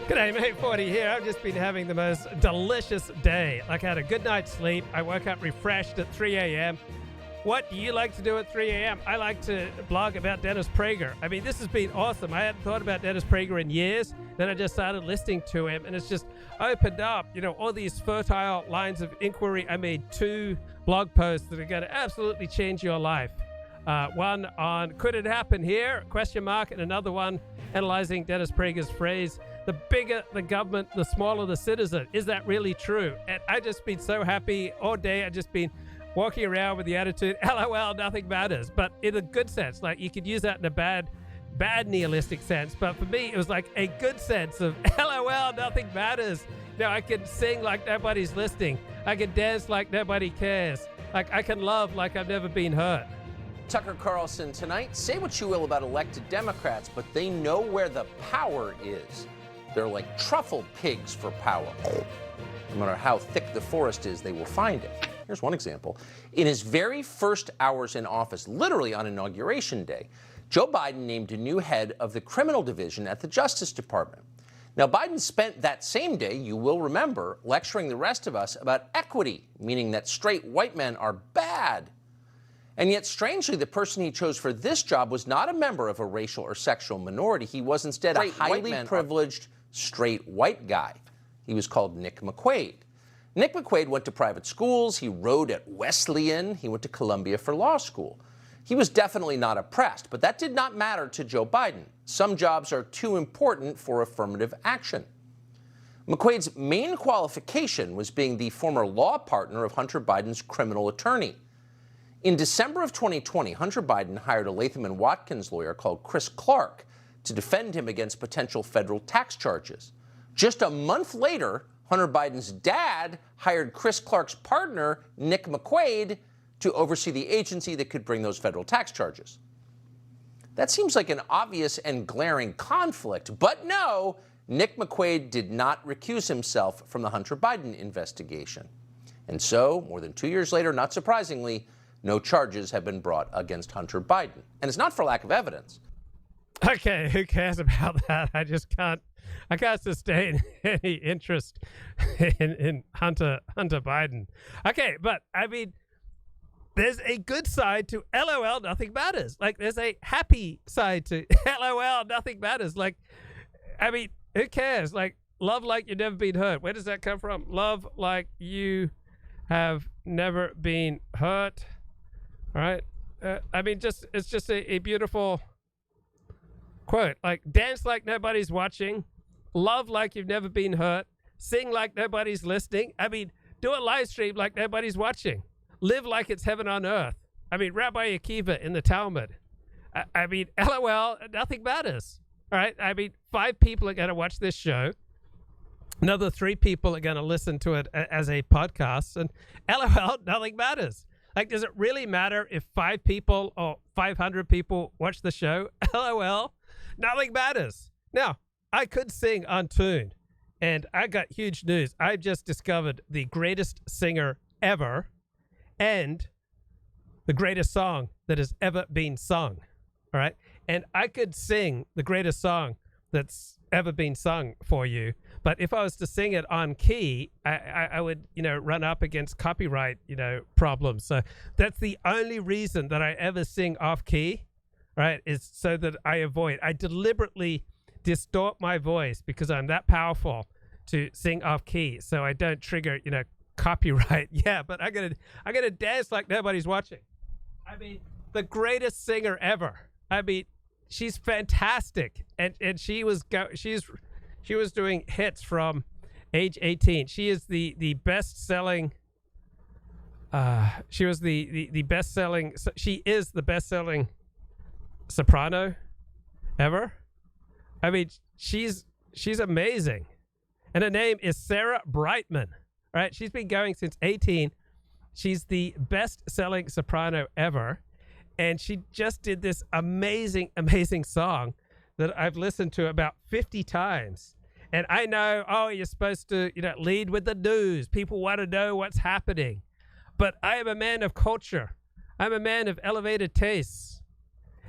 G'day, mate. 40 here. I've just been having the most delicious day. Like, I had a good night's sleep. I woke up refreshed at 3 a.m. What do you like to do at 3 a.m.? I like to blog about Dennis Prager. I mean, this has been awesome. I hadn't thought about Dennis Prager in years. Then I just started listening to him, and it's just opened up, all these fertile lines of inquiry. I made 2 blog posts that are going to absolutely change your life. One on could it happen here? ? And another one analyzing Dennis Prager's phrase, the bigger the government, the smaller the citizen. Is that really true? And I've just been so happy all day. I've just been walking around with the attitude, LOL, nothing matters. But in a good sense, like you could use that in a bad nihilistic sense. But for me, it was like a good sense of LOL, nothing matters. I can sing like nobody's listening. I can dance like nobody cares. Like I can love like I've never been hurt. Tucker Carlson tonight. Say what you will about elected Democrats, but they know where the power is. They're like truffle pigs for power. No matter how thick the forest is, they will find it. Here's one example. In his very first hours in office, literally on Inauguration Day, Joe Biden named a new head of the criminal division at the Justice Department. Now, Biden spent that same day, you will remember, lecturing the rest of us about equity, meaning that straight white men are bad. And yet, strangely, the person he chose for this job was not a member of a racial or sexual minority. He was instead a highly privileged, straight white guy. He was called Nick McQuaid. Nick McQuaid went to private schools. He rode at Wesleyan. He went to Columbia for law school. He was definitely not oppressed, but that did not matter to Joe Biden. Some jobs are too important for affirmative action. McQuaid's main qualification was being the former law partner of Hunter Biden's criminal attorney. In December of 2020, Hunter Biden hired a Latham & Watkins lawyer called Chris Clark to defend him against potential federal tax charges. Just a month later, Hunter Biden's dad hired Chris Clark's partner, Nick McQuaid, to oversee the agency that could bring those federal tax charges. That seems like an obvious and glaring conflict, but no, Nick McQuaid did not recuse himself from the Hunter Biden investigation. And so, more than 2 years later, not surprisingly, no charges have been brought against Hunter Biden. And it's not for lack of evidence. Okay, who cares about that? I can't sustain any interest in Hunter Biden. Okay, but I mean, there's a good side to LOL, nothing matters. Like, there's a happy side to LOL, nothing matters. Like, I mean, who cares? Like, love like you've never been hurt. Where does that come from? Love like you have never been hurt. All right. I mean, it's just a beautiful quote. Like, dance like nobody's watching, love like you've never been hurt, sing like nobody's listening. I mean, do a live stream like nobody's watching, live like it's heaven on earth. I mean, Rabbi Akiva in the Talmud. I mean, LOL, nothing matters. All right. I mean, 5 people are going to watch this show. Another 3 people are going to listen to it as a podcast, and LOL, nothing matters. Like, does it really matter if 5 people or 500 people watch the show? LOL, nothing matters. Now, I could sing on tune, and I got huge news. I've just discovered the greatest singer ever and the greatest song that has ever been sung. All right? And I could sing the greatest song that's ever been sung for you. But if I was to sing it on key, I would, run up against copyright, problems. So that's the only reason that I ever sing off key, right, is so that I deliberately distort my voice because I'm that powerful to sing off key. So I don't trigger, copyright. Yeah, but I gotta dance like nobody's watching. I mean, the greatest singer ever. I mean, she's fantastic. And she was doing hits from age 18. She is the best-selling. She is the best-selling soprano ever. I mean, she's amazing, and her name is Sarah Brightman. Right? She's been going since 18. She's the best-selling soprano ever, and she just did this amazing song that I've listened to about 50 times. And I know, you're supposed to, lead with the news. People want to know what's happening. But I am a man of culture. I'm a man of elevated tastes.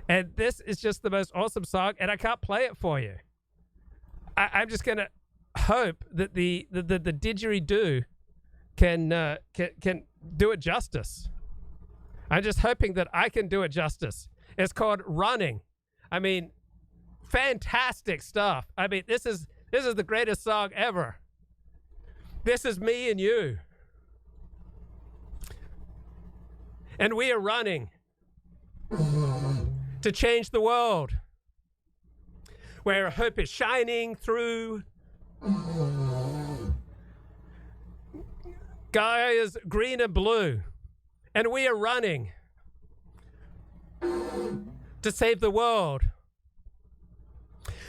And this is just the most awesome song, and I can't play it for you. I'm just going to hope that the didgeridoo can do it justice. I'm just hoping that I can do it justice. It's called Running. I mean, fantastic stuff. I mean, this is the greatest song ever. This is me and you. And we are running to change the world, where hope is shining through. Sky is green and blue, and we are running to save the world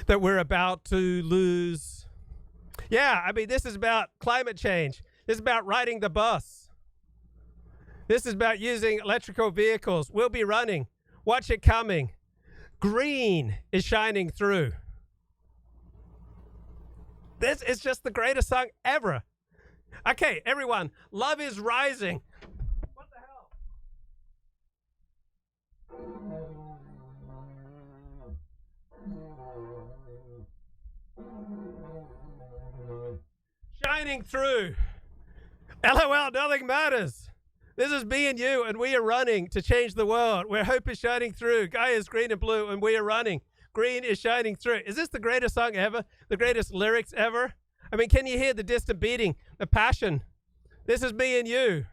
that we're about to lose. Yeah, I mean, this is about climate change. This is about riding the bus. This is about using electrical vehicles. We'll be running. Watch it coming. Green is shining through. This is just the greatest song ever. Okay, everyone, love is rising. What the hell? Shining through. LOL, nothing matters. This is me and you, and we are running to change the world, where hope is shining through. Sky is green and blue, and we are running. Green is shining through. Is this the greatest song ever? The greatest lyrics ever? I mean, can you hear the distant beating, the passion? This is me and you.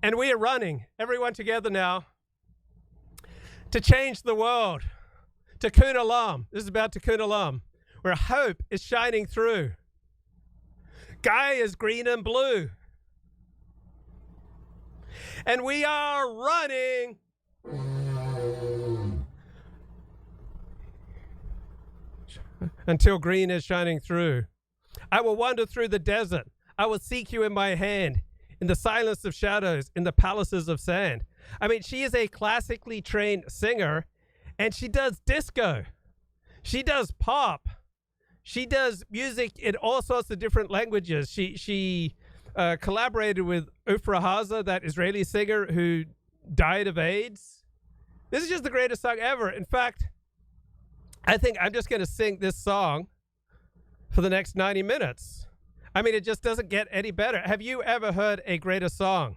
And we are running, everyone together now, to change the world. Tikkun Olam. This is about Tikkun Olam, where hope is shining through. Sky is green and blue. And we are running until green is shining through. I will wander through the desert. I will seek you in my hand, in the silence of shadows, in the palaces of sand. I mean, she is a classically trained singer, and she does disco. She does pop. She does music in all sorts of different languages. She collaborated with Ufra Haza, that Israeli singer who died of AIDS. This is just the greatest song ever. In fact, I think I'm just going to sing this song for the next 90 minutes. I mean, it just doesn't get any better. Have you ever heard a greater song?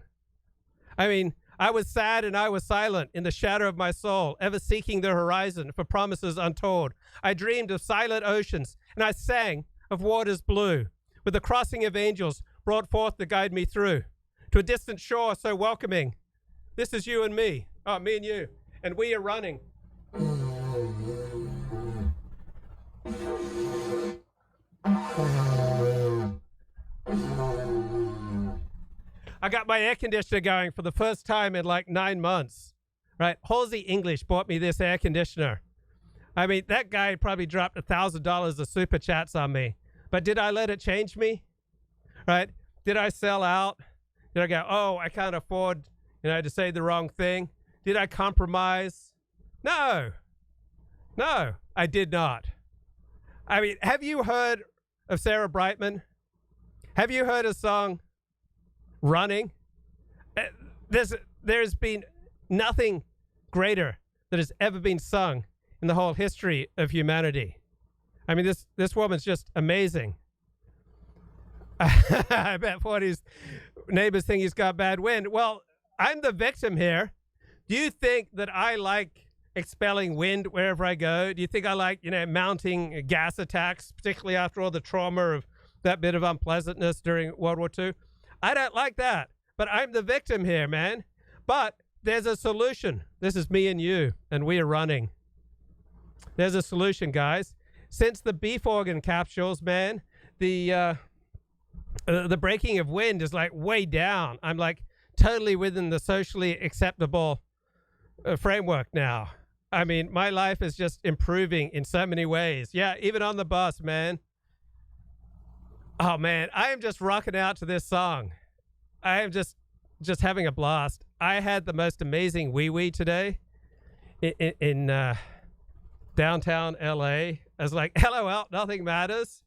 I mean, I was sad and I was silent in the shadow of my soul, ever seeking the horizon for promises untold. I dreamed of silent oceans, and I sang of waters blue, with the crossing of angels brought forth to guide me through to a distant shore so welcoming. This is you and me. Oh, me and you. And we are running. I got my air conditioner going for the first time in like 9 months, right? Halsey English bought me this air conditioner. I mean, that guy probably dropped $1,000 of super chats on me. But did I let it change me? Right? Did I sell out? Did I go, oh, I can't afford, to say the wrong thing? Did I compromise? No, I did not. I mean, have you heard of Sarah Brightman? Have you heard a song, Running? There's been nothing greater that has ever been sung in the whole history of humanity. I mean, this woman's just amazing. I bet what his neighbors think he's got bad wind. Well, I'm the victim here. Do you think that I like expelling wind wherever I go? Do you think I like, mounting gas attacks, particularly after all the trauma of that bit of unpleasantness during World War II? I don't like that, but I'm the victim here, man. But there's a solution. This is me and you, and we are running. There's a solution, guys. Since the beef organ capsules, man, the breaking of wind is like way down. I'm like totally within the socially acceptable framework now. I mean, my life is just improving in so many ways. Yeah, even on the bus, man. Oh, man, I am just rocking out to this song. I am just having a blast. I had the most amazing wee-wee today in downtown LA. I was like, LOL, nothing matters.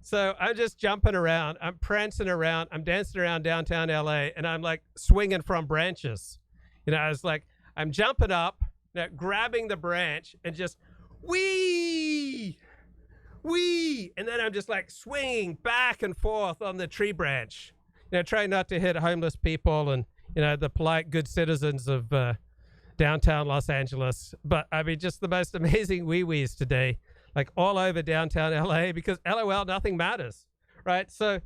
So I'm just jumping around. I'm prancing around. I'm dancing around downtown LA, and I'm like swinging from branches. I was like, I'm jumping up, grabbing the branch, and just wee, whee! And then I'm just like swinging back and forth on the tree branch, trying not to hit homeless people and, the polite good citizens of downtown Los Angeles. But I mean, just the most amazing wee-wees today, like all over downtown LA, because LOL, nothing matters, right? So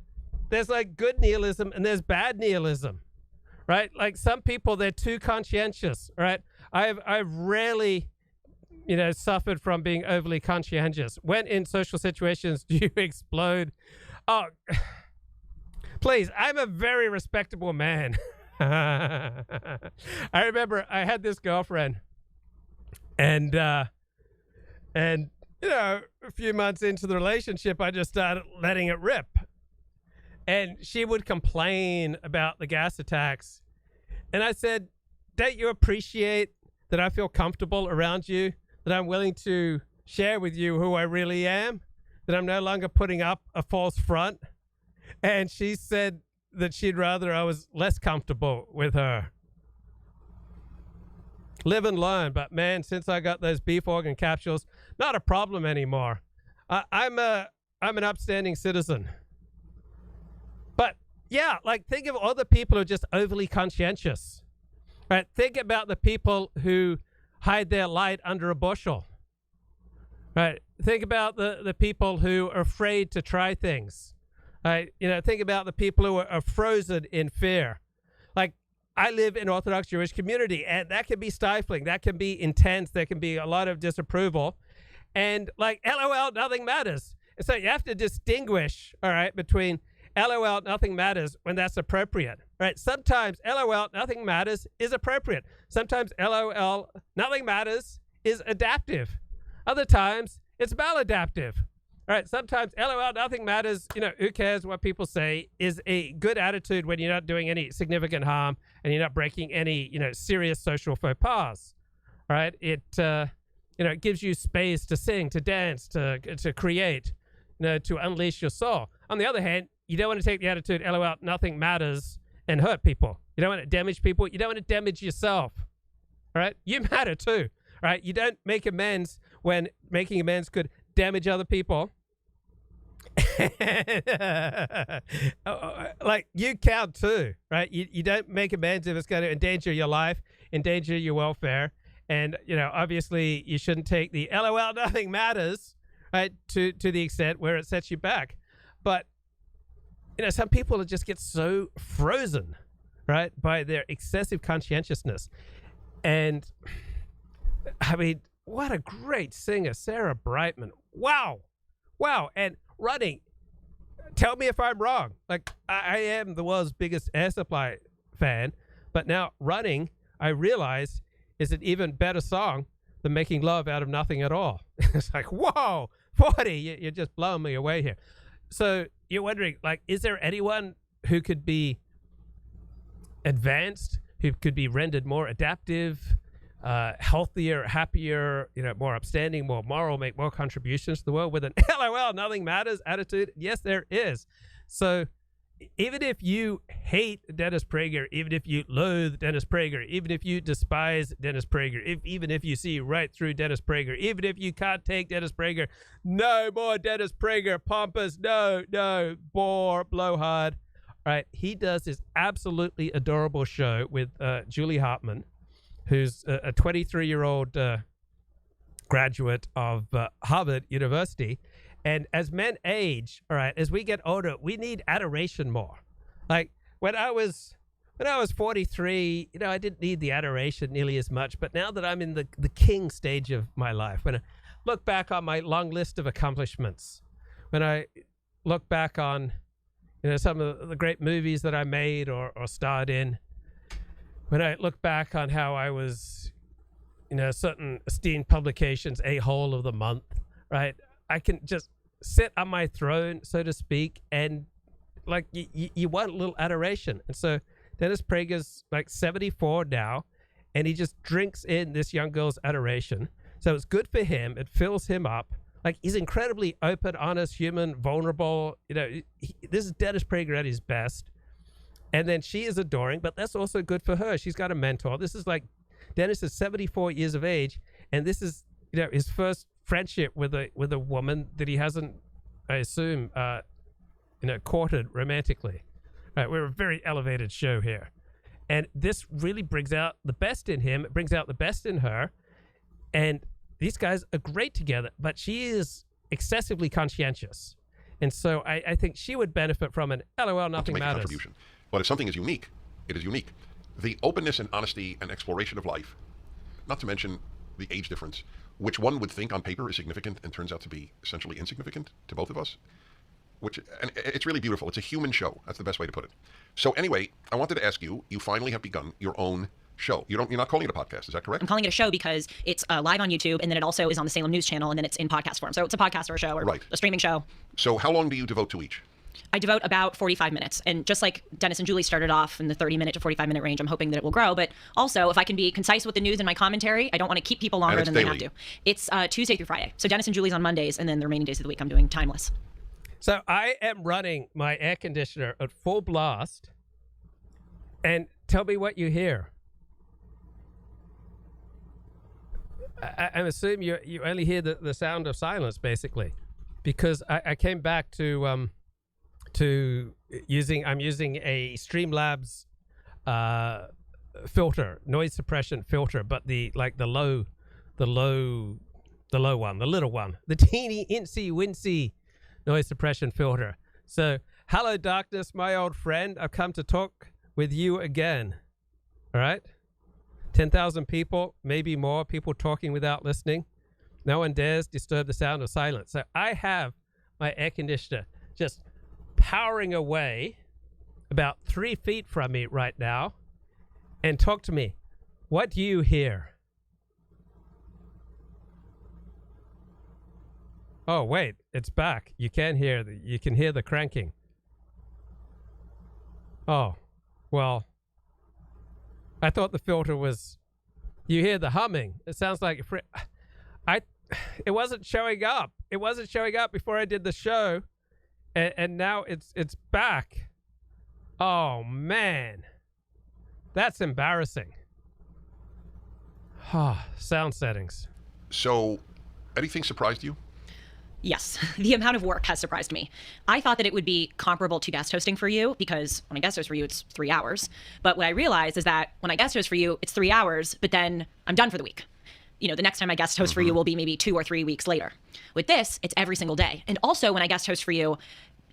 there's like good nihilism and there's bad nihilism, right? Like some people, they're too conscientious, right? I've rarely, suffered from being overly conscientious. When in social situations do you explode? Oh, please, I'm a very respectable man. I remember I had this girlfriend and a few months into the relationship, I just started letting it rip. And she would complain about the gas attacks. And I said, don't you appreciate that I feel comfortable around you, that I'm willing to share with you who I really am, that I'm no longer putting up a false front? And she said that she'd rather I was less comfortable with her. Live and learn. But man, since I got those beef organ capsules, not a problem anymore. I'm an upstanding citizen. But yeah, like think of all the people who are just overly conscientious, right? Think about the people who hide their light under a bushel, right? Think about the people who are afraid to try things, right? Think about the people who are frozen in fear. Like I live in Orthodox Jewish community, and that can be stifling. That can be intense. There can be a lot of disapproval. And like, LOL, nothing matters. And so you have to distinguish, all right, between LOL, nothing matters when that's appropriate, right? Sometimes LOL, nothing matters is appropriate. Sometimes LOL, nothing matters is adaptive. Other times it's maladaptive, right? Sometimes LOL, nothing matters, who cares what people say, is a good attitude when you're not doing any significant harm and you're not breaking any, serious social faux pas, right? It gives you space to sing, to dance, to create, to unleash your soul. On the other hand, you don't want to take the attitude, LOL, nothing matters, and hurt people. You don't want to damage people. You don't want to damage yourself, all right? You matter too, all right? You don't make amends when making amends could damage other people. Like, you count too, right? You don't make amends if it's going to endanger your life, endanger your welfare. And, obviously you shouldn't take the LOL, nothing matters, right, to the extent where it sets you back. But, some people just get so frozen, right, by their excessive conscientiousness. And, I mean, what a great singer, Sarah Brightman. Wow. And running, tell me if I'm wrong. Like, I am the world's biggest Air Supply fan, but now running, I realize, is an even better song than Making Love Out of Nothing at All. It's like, whoa, 40, you're just blowing me away here. So you're wondering, like, is there anyone who could be advanced, who could be rendered more adaptive, healthier, happier, more upstanding, more moral, make more contributions to the world with an LOL, nothing matters attitude? Yes, there is. So even if you hate Dennis Prager, even if you loathe Dennis Prager, even if you despise Dennis Prager, even if you see right through Dennis Prager, even if you can't take Dennis Prager, no more Dennis Prager, pompous, no, bore, blowhard, right? He does this absolutely adorable show with Julie Hartman, who's a 23-year-old graduate of Harvard University. And as men age, all right, as we get older, we need adoration more. Like when I was 43, I didn't need the adoration nearly as much. But now that I'm in the king stage of my life, when I look back on my long list of accomplishments, when I look back on, some of the great movies that I made or starred in, when I look back on how I was, certain esteemed publications, a-hole of the month, right? I can just sit on my throne, so to speak, and like you want a little adoration. And so Dennis Prager's like 74 now, and he just drinks in this young girl's adoration. So it's good for him. It fills him up. Like, he's incredibly open, honest, human, vulnerable. This is Dennis Prager at his best. And then she is adoring, but that's also good for her. She's got a mentor. This is like, Dennis is 74 years of age, and this is, his first friendship with a woman that he hasn't, I assume, courted romantically. Right, we're a very elevated show here, and this really brings out the best in him. It brings out the best in her, and these guys are great together. But she is excessively conscientious, and so I think she would benefit from an LOL nothing matters contribution. But if something is unique, it is unique. The openness and honesty and exploration of life, not to mention the age difference, which one would think on paper is significant and turns out to be essentially insignificant to both of us. And it's really beautiful. It's a human show. That's the best way to put it. So anyway, I wanted to ask you, you finally have begun your own show. You're not calling it a podcast, is that correct? I'm calling it a show because it's live on YouTube, and then it also is on the Salem News Channel, and then it's in podcast form. So it's a podcast or a show or a streaming show. So how long do you devote to each? I devote about 45 minutes. And just like Dennis and Julie started off in the 30-minute to 45-minute range, I'm hoping that it will grow. But also, if I can be concise with the news and my commentary, I don't want to keep people longer than they have to. It's Tuesday through Friday. So Dennis and Julie's on Mondays, and then the remaining days of the week I'm doing timeless. So I am running my air conditioner at full blast, and tell me what you hear. I assuming you only hear the sound of silence, basically, because I came back to using a Streamlabs filter, noise suppression filter, but the low one, the little one, the teeny incy wincy noise suppression filter. So, hello darkness, my old friend. I've come to talk with you again. All right? 10,000 people, maybe more, people talking without listening. No one dares disturb the sound of silence. So I have my air conditioner just powering away about 3 feet from me right now. And talk to me. What do you hear? Oh, wait, it's back. You can hear the cranking. Oh, well, I thought the filter was, you hear the humming. It sounds like, it wasn't showing up. It wasn't showing up before I did the show. And now it's back. Oh, man. That's embarrassing. Sound settings. So, anything surprised you? Yes, the amount of work has surprised me. I thought that it would be comparable to guest hosting for you, because when I guest host for you, it's 3 hours. But what I realized is that when I guest host for you, it's 3 hours, but then I'm done for the week. You know, the next time I guest host for you will be maybe 2 or 3 weeks later. With this, it's every single day. And also when I guest host for you,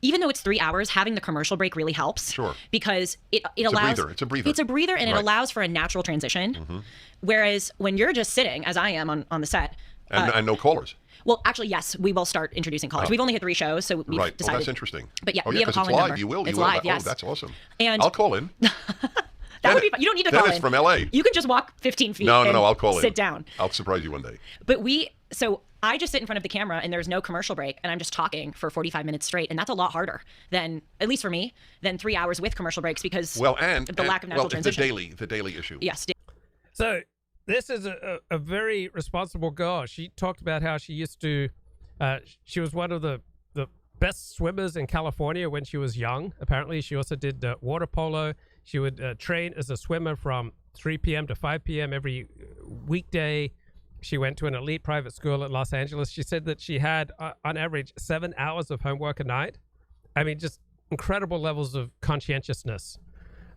even though it's 3 hours, having the commercial break really helps. Sure. Because it allows... It's a breather. It's a breather, and it allows for a natural transition. Whereas when you're just sitting, as I am on the set... And no callers. Well, actually, yes, we will start introducing callers. We've only had 3 shows, so we've decided. Well, that's interesting. But yeah, we have a call-in number. You will. It's live, yes. Oh, that's awesome. And I'll call in. That would be fun. You don't need to call in. Dennis from L.A. You can just walk 15 feet. No, I'll call in. Sit down. I'll surprise you one day. But so I just sit in front of the camera, and there's no commercial break, and I'm just talking for 45 minutes straight, and that's a lot harder than, at least for me, than 3 hours with commercial breaks, because of the lack of natural transition. The daily issue. Yes. So this is a very responsible girl. She talked about how she used to, she was one of the best swimmers in California when she was young. Apparently, she also did water polo. She would train as a swimmer from 3 p.m. to 5 p.m. every weekday. She went to an elite private school in Los Angeles. She said that she had, on average, 7 hours of homework a night. I mean, just incredible levels of conscientiousness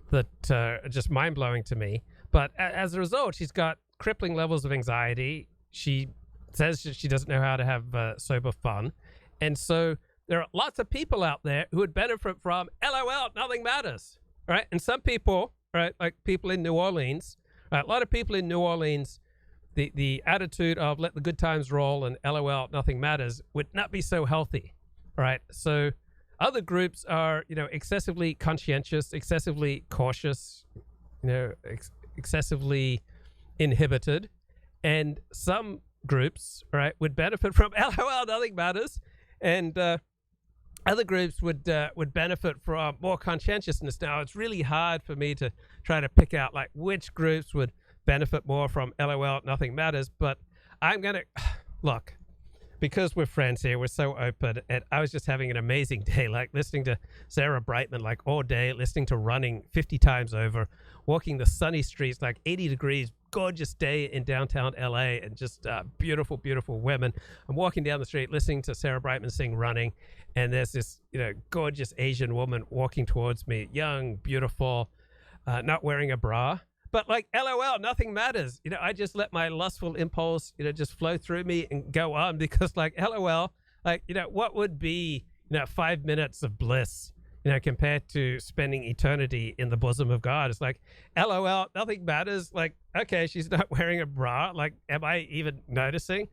that are just mind-blowing to me. But as a result, she's got crippling levels of anxiety. She says she doesn't know how to have sober fun. And so there are lots of people out there who would benefit from LOL, nothing matters, right? And some people, right, like people in New Orleans, right, a lot of people in New Orleans, the attitude of let the good times roll and LOL, nothing matters would not be so healthy, right? So other groups are, excessively conscientious, excessively cautious, excessively inhibited. And some groups, right, would benefit from LOL, nothing matters. And other groups would benefit from more conscientiousness. Now, it's really hard for me to try to pick out like which groups would benefit more from LOL, nothing matters. But I'm going to look. because we're friends here, we're so open, and I was just having an amazing day, like listening to Sarah Brightman like all day, listening to Running 50 times over, walking the sunny streets, like 80 degrees, gorgeous day in downtown LA, and just beautiful, beautiful women. I'm walking down the street listening to Sarah Brightman sing Running, and there's this, gorgeous Asian woman walking towards me, young, beautiful, not wearing a bra. But like, LOL, nothing matters. I just let my lustful impulse, just flow through me and go on, because like, LOL, like, what would be, 5 minutes of bliss, compared to spending eternity in the bosom of God? It's like, LOL, nothing matters. Like, okay, she's not wearing a bra. Like, am I even noticing?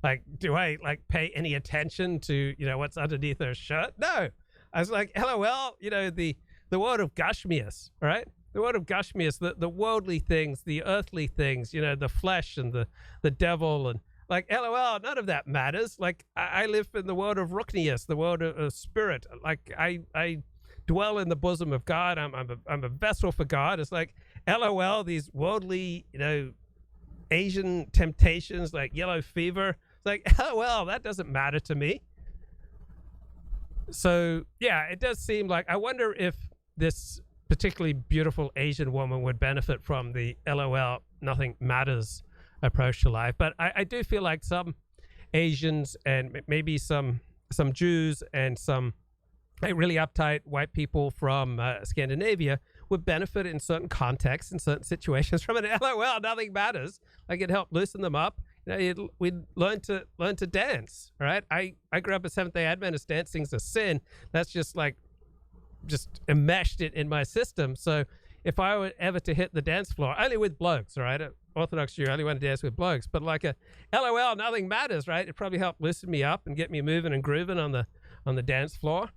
Like, do I like pay any attention to, what's underneath her shirt? No. I was like, LOL, the word of Gashmias, right? The word of Gashmias, the worldly things, the earthly things, the flesh and the devil, and like, LOL, none of that matters. Like, I live in the world of Ruknias, the world of spirit. Like, I dwell in the bosom of God. I'm a vessel for God. It's like, LOL, these worldly, Asian temptations like yellow fever. It's like, LOL, that doesn't matter to me. So yeah, it does seem like, I wonder if this particularly beautiful Asian woman would benefit from the LOL, nothing matters approach to life. But I do feel like some Asians and maybe some Jews and some really uptight white people from Scandinavia would benefit in certain contexts, in certain situations from an LOL, nothing matters. Like, it helped loosen them up. We'd learn to dance, right? I grew up as Seventh-day Adventist. Dancing's a sin. That's just enmeshed it in my system. So if I were ever to hit the dance floor, only with blokes, right? Orthodox Jew, I only want to dance with blokes. But like a LOL, nothing matters, right? It probably helped loosen me up and get me moving and grooving on the dance floor.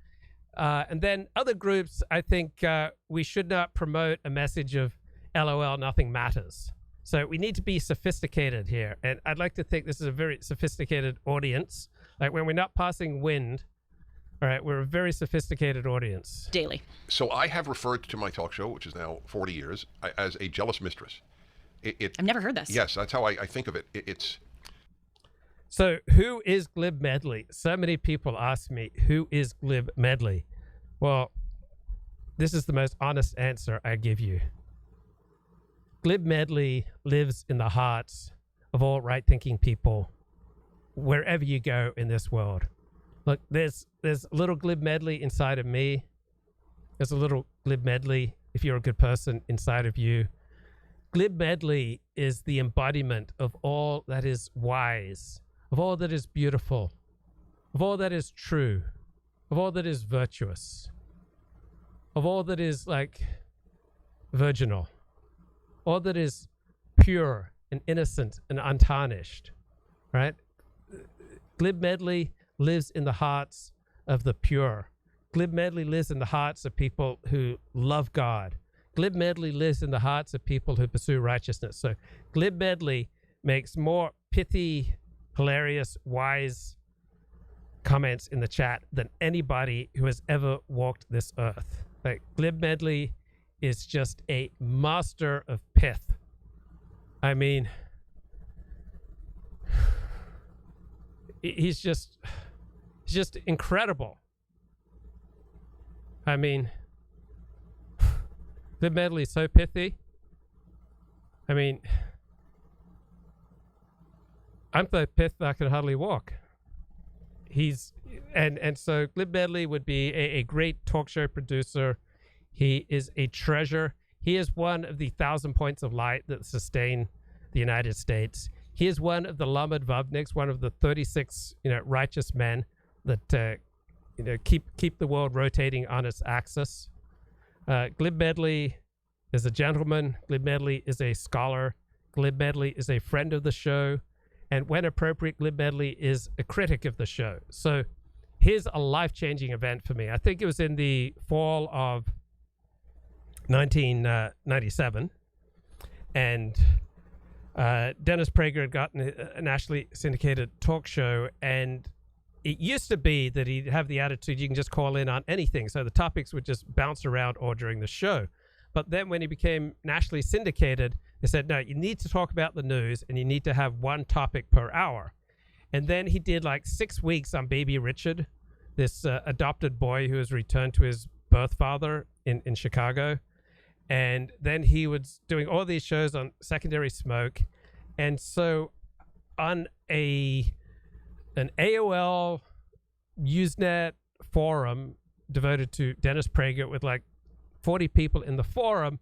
And then other groups, I think we should not promote a message of LOL, nothing matters. So we need to be sophisticated here. And I'd like to think this is a very sophisticated audience. Like, when we're not passing wind, all right, we're a very sophisticated audience. Daily. So I have referred to my talk show, which is now 40 years, as a jealous mistress. I've never heard this. Yes, that's how I think of it. It's... So who is Glib Medley? So many people ask me, who is Glib Medley? Well, this is the most honest answer I give you. Glib Medley lives in the hearts of all right-thinking people, wherever you go in this world. Look, there's a little Glib Medley inside of me. There's a little Glib Medley, if you're a good person, inside of you. Glib Medley is the embodiment of all that is wise, of all that is beautiful, of all that is true, of all that is virtuous, of all that is like virginal, all that is pure and innocent and untarnished, right? Glib Medley lives in the hearts of the pure. Glib Medley lives in the hearts of people who love God. Glib Medley lives in the hearts of people who pursue righteousness. So Glib Medley makes more pithy, hilarious, wise comments in the chat than anybody who has ever walked this earth. Like, Glib Medley is just a master of pith. I mean, he's just incredible. I mean, Glib Medley is so pithy. I mean, I'm so pithy I can hardly walk. And so Glib Medley would be a great talk show producer. He is a treasure. He is one of the 1,000 points of light that sustain the United States. He is one of the Lamed Vavniks, one of the 36, righteous men that, keep the world rotating on its axis. Glib Medley is a gentleman. Glib Medley is a scholar. Glib Medley is a friend of the show. And when appropriate, Glib Medley is a critic of the show. So here's a life-changing event for me. I think it was in the fall of 1997. And Dennis Prager had gotten a nationally syndicated talk show. And it used to be that he'd have the attitude you can just call in on anything. So the topics would just bounce around all during the show. But then when he became nationally syndicated, they said, no, you need to talk about the news and you need to have one topic per hour. And then he did like 6 weeks on Baby Richard, this adopted boy who was returned to his birth father in Chicago. And then he was doing all these shows on Secondary Smoke. And so on an AOL Usenet forum devoted to Dennis Prager with like 40 people in the forum,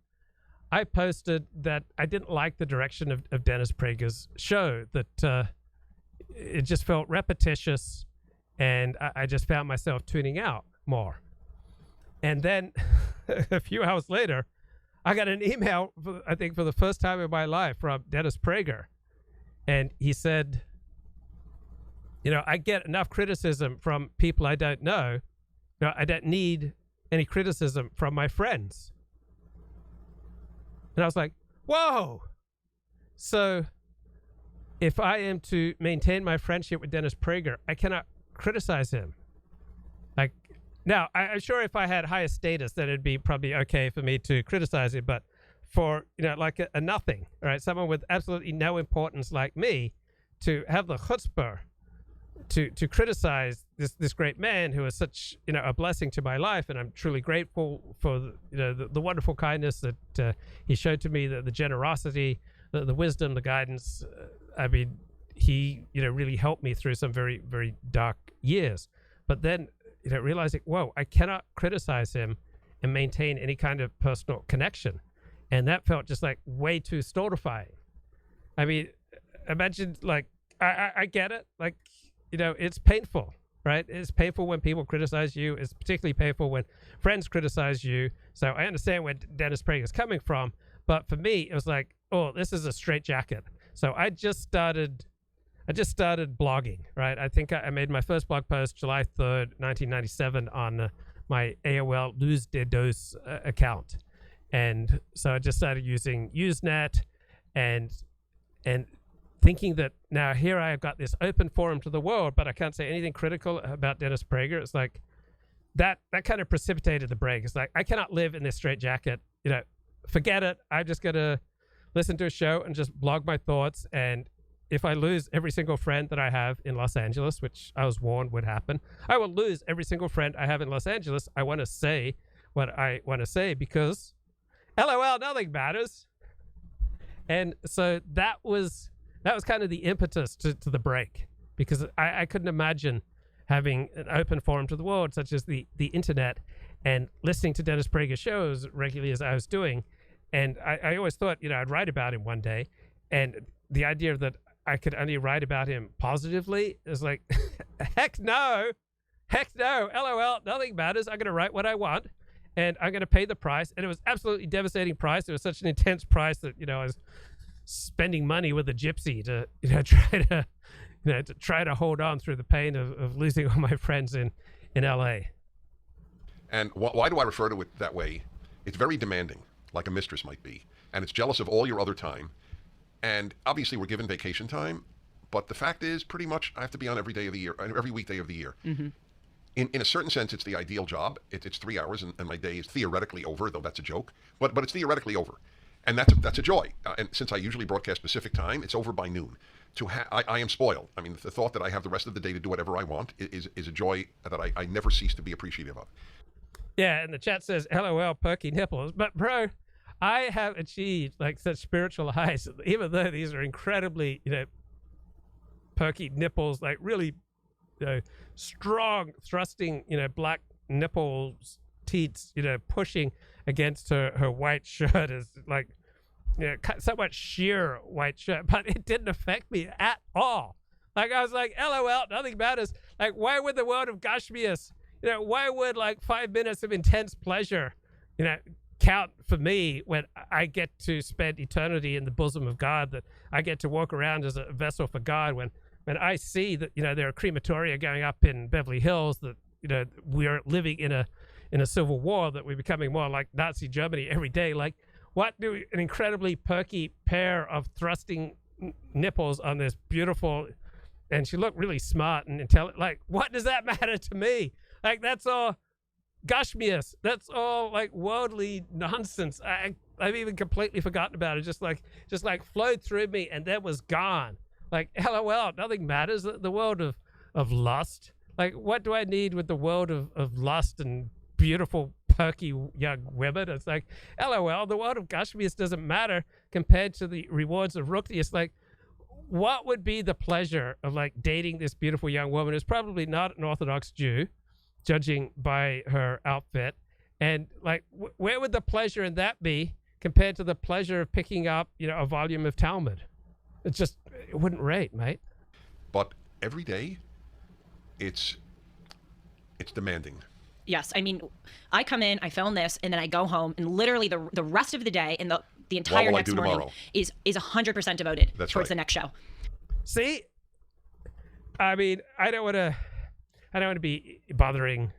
I posted that I didn't like the direction of Dennis Prager's show, that it just felt repetitious, and I just found myself tuning out more. And then a few hours later, I got an email, I think for the first time in my life, from Dennis Prager. And he said, I get enough criticism from people I don't know. I don't need any criticism from my friends. And I was like, whoa. So if I am to maintain my friendship with Dennis Prager, I cannot criticize him. Like, now, I'm sure if I had higher status, then it'd be probably okay for me to criticize it. But for, like a nothing, right? Someone with absolutely no importance like me, to have the chutzpah to criticize this great man who is such, a blessing to my life. And I'm truly grateful for, the wonderful kindness that he showed to me, the generosity, the wisdom, the guidance. I mean, he, really helped me through some very, very dark years. But then, realizing, whoa, I cannot criticize him and maintain any kind of personal connection. And that felt just like way too stultifying. I mean, imagine, like, I get it. Like, it's painful, right? It's painful when people criticize you. It's particularly painful when friends criticize you. So I understand where Dennis Prager is coming from. But for me, it was like, oh, this is a straitjacket. So I just started blogging, right? I think I made my first blog post July 3rd, 1997 on my AOL Lose de Dos account. And so I just started using Usenet and thinking that now here I have got this open forum to the world, but I can't say anything critical about Dennis Prager. It's like that kind of precipitated the break. It's like, I cannot live in this straitjacket. Forget it. I'm just going to listen to a show and just blog my thoughts. And if I lose every single friend that I have in Los Angeles, which I was warned would happen, I will lose every single friend I have in Los Angeles. I want to say what I want to say because, LOL, nothing matters. And so that was kind of the impetus to the break, because I couldn't imagine having an open forum to the world, such as the internet, and listening to Dennis Prager shows regularly as I was doing. And I always thought, I'd write about him one day. And the idea that I could only write about him positively is like, heck no, LOL, nothing matters. I'm going to write what I want, and I'm going to pay the price. And it was absolutely devastating price. It was such an intense price that, I was spending money with a gypsy to, try to hold on through the pain of losing all my friends in LA. And why do I refer to it that way? It's very demanding, like a mistress might be. And it's jealous of all your other time. And obviously we're given vacation time, but the fact is pretty much I have to be on every day of the year, every weekday of the year. Mm-hmm. In a certain sense, it's the ideal job. It's 3 hours and my day is theoretically over, though that's a joke, but it's theoretically over. And that's a joy. And since I usually broadcast Pacific time, it's over by noon. I am spoiled. I mean, the thought that I have the rest of the day to do whatever I want is a joy that I never cease to be appreciative of. Yeah, and the chat says, LOL, perky nipples. But bro, I have achieved like such spiritual highs, even though these are incredibly, perky nipples, like really strong, thrusting, black nipples, teats, pushing against her white shirt is like, somewhat sheer white shirt, but it didn't affect me at all. Like, I was like, LOL, nothing matters. Like, why would the world of Gashmias, why would like 5 minutes of intense pleasure, count for me when I get to spend eternity in the bosom of God, that I get to walk around as a vessel for God when I see that, there are crematoria going up in Beverly Hills, that, we are living in a civil war, that we're becoming more like Nazi Germany every day. Like, what do an incredibly perky pair of thrusting nipples on this beautiful, and she looked really smart and intelligent. Like, what does that matter to me? Like, that's all Gashmias. That's all like worldly nonsense. I've even completely forgotten about it. Just like flowed through me and then was gone. Like, LOL, nothing matters. The world of lust. Like, what do I need with the world of lust and beautiful, perky young women? It's like, LOL, the world of Gashmias doesn't matter compared to the rewards of Rukti. It's like, what would be the pleasure of like dating this beautiful young woman who's probably not an Orthodox Jew, judging by her outfit? And like, where would the pleasure in that be compared to the pleasure of picking up, a volume of Talmud? It wouldn't rate, mate. But every day, it's demanding. Yes. I mean, I come in, I film this, and then I go home, and literally the rest of the day and the entire next morning is 100% devoted towards the next show. See, I mean, I don't want to be bothering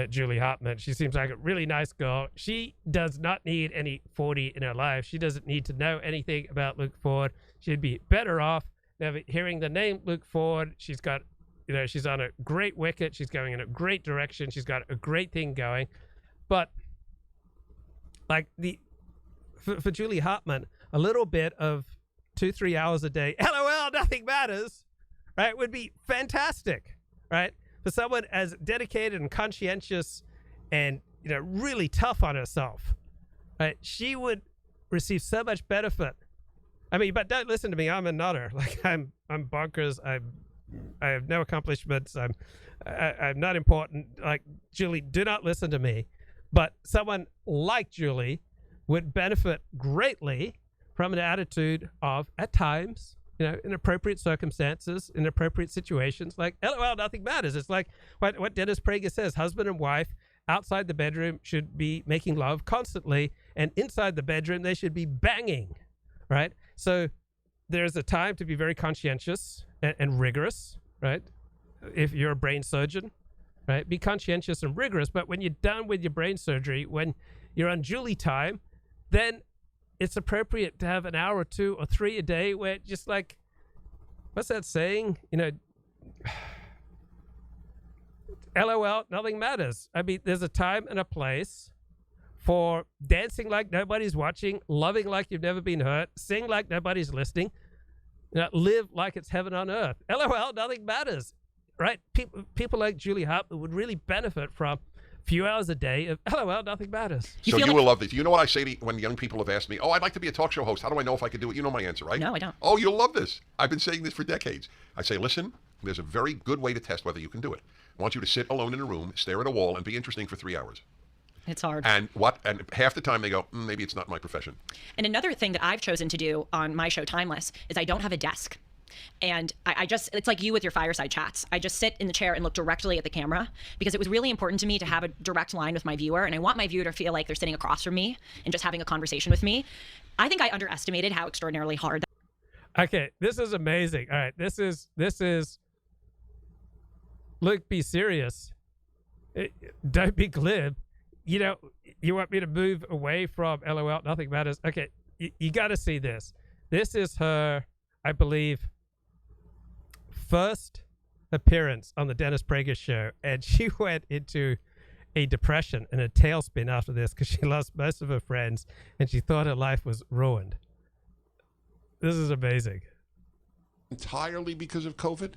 Julie Hartman. She seems like a really nice girl. She does not need any 40 in her life. She doesn't need to know anything about Luke Ford. She'd be better off never hearing the name Luke Ford. She's got, she's on a great wicket. She's going in a great direction. She's got a great thing going. But like for Julie Hartman, a little bit of 2-3 hours a day, LOL, nothing matters, right, would be fantastic, right? For someone as dedicated and conscientious and, really tough on herself, right? She would receive so much benefit. I mean, but don't listen to me. I'm a nutter. Like I'm bonkers. I have no accomplishments. I'm not important. Like, Julie, do not listen to me. But someone like Julie would benefit greatly from an attitude of, at times, in appropriate circumstances, in appropriate situations, like, LOL, nothing matters. It's like what Dennis Prager says, husband and wife outside the bedroom should be making love constantly, and inside the bedroom, they should be banging, right? So there's a time to be very conscientious and rigorous, right? If you're a brain surgeon, right? Be conscientious and rigorous, but when you're done with your brain surgery, when you're on Julie time, then it's appropriate to have an hour or 2 or 3 a day where just like, what's that saying? LOL, nothing matters. I mean, there's a time and a place for dancing like nobody's watching, loving like you've never been hurt, sing like nobody's listening, live like it's heaven on earth. LOL, nothing matters, right? People like Julie Hartman would really benefit from few hours a day of LOL, nothing matters. So you will love this. You know what I say when young people have asked me, I'd like to be a talk show host. How do I know if I can do it? You know my answer, right? No, I don't. Oh, you'll love this. I've been saying this for decades. I say, listen, there's a very good way to test whether you can do it. I want you to sit alone in a room, stare at a wall, and be interesting for 3 hours. It's hard. And half the time they go, maybe it's not my profession. And another thing that I've chosen to do on my show Timeless is I don't have a desk. And I just, it's like you with your fireside chats. I just sit in the chair and look directly at the camera because it was really important to me to have a direct line with my viewer. And I want my viewer to feel like they're sitting across from me and just having a conversation with me. I think I underestimated how extraordinarily hard. Okay, this is amazing. All right, this is, look, be serious. Don't be glib. You want me to move away from LOL, nothing matters. Okay, you got to see this. This is her, I believe, first appearance on the Dennis Prager show, and she went into a depression and a tailspin after this because she lost most of her friends and she thought her life was ruined. This is amazing. Entirely because of COVID?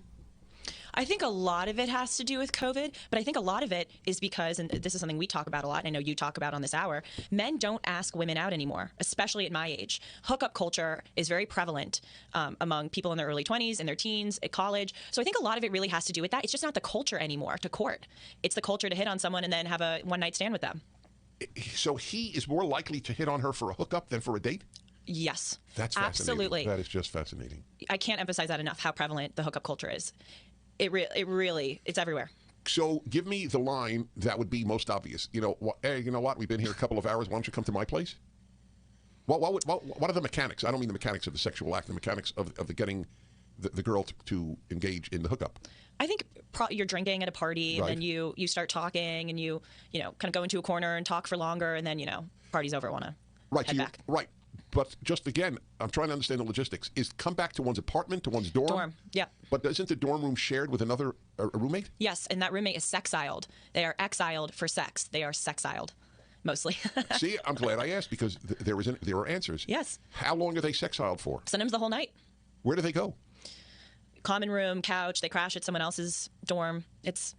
I think a lot of it has to do with COVID, but I think a lot of it is because, and this is something we talk about a lot, and I know you talk about on this hour, men don't ask women out anymore, especially at my age. Hookup culture is very prevalent among people in their early 20s, in their teens, at college. So I think a lot of it really has to do with that. It's just not the culture anymore to court. It's the culture to hit on someone and then have a one-night stand with them. So he is more likely to hit on her for a hookup than for a date? Yes. That's fascinating. Absolutely. That is just fascinating. I can't emphasize that enough, how prevalent the hookup culture is. It really, it's everywhere. So give me the line that would be most obvious. Hey, you know what? We've been here a couple of hours. Why don't you come to my place? What are the mechanics? I don't mean the mechanics of the sexual act, the mechanics of the getting the girl to engage in the hookup. I think you're drinking at a party, and then you start talking, and you kind of go into a corner and talk for longer, and then, party's over, want to head back. Right. But just again, I'm trying to understand the logistics. Is come back to one's apartment, to one's dorm? Dorm, yeah. But isn't the dorm room shared with a roommate? Yes, and that roommate is sexiled. They are exiled for sex. They are sexiled, mostly. See, I'm glad I asked because there are answers. Yes. How long are they sexiled for? Sometimes the whole night. Where do they go? common room, couch, they crash at someone else's dorm. It's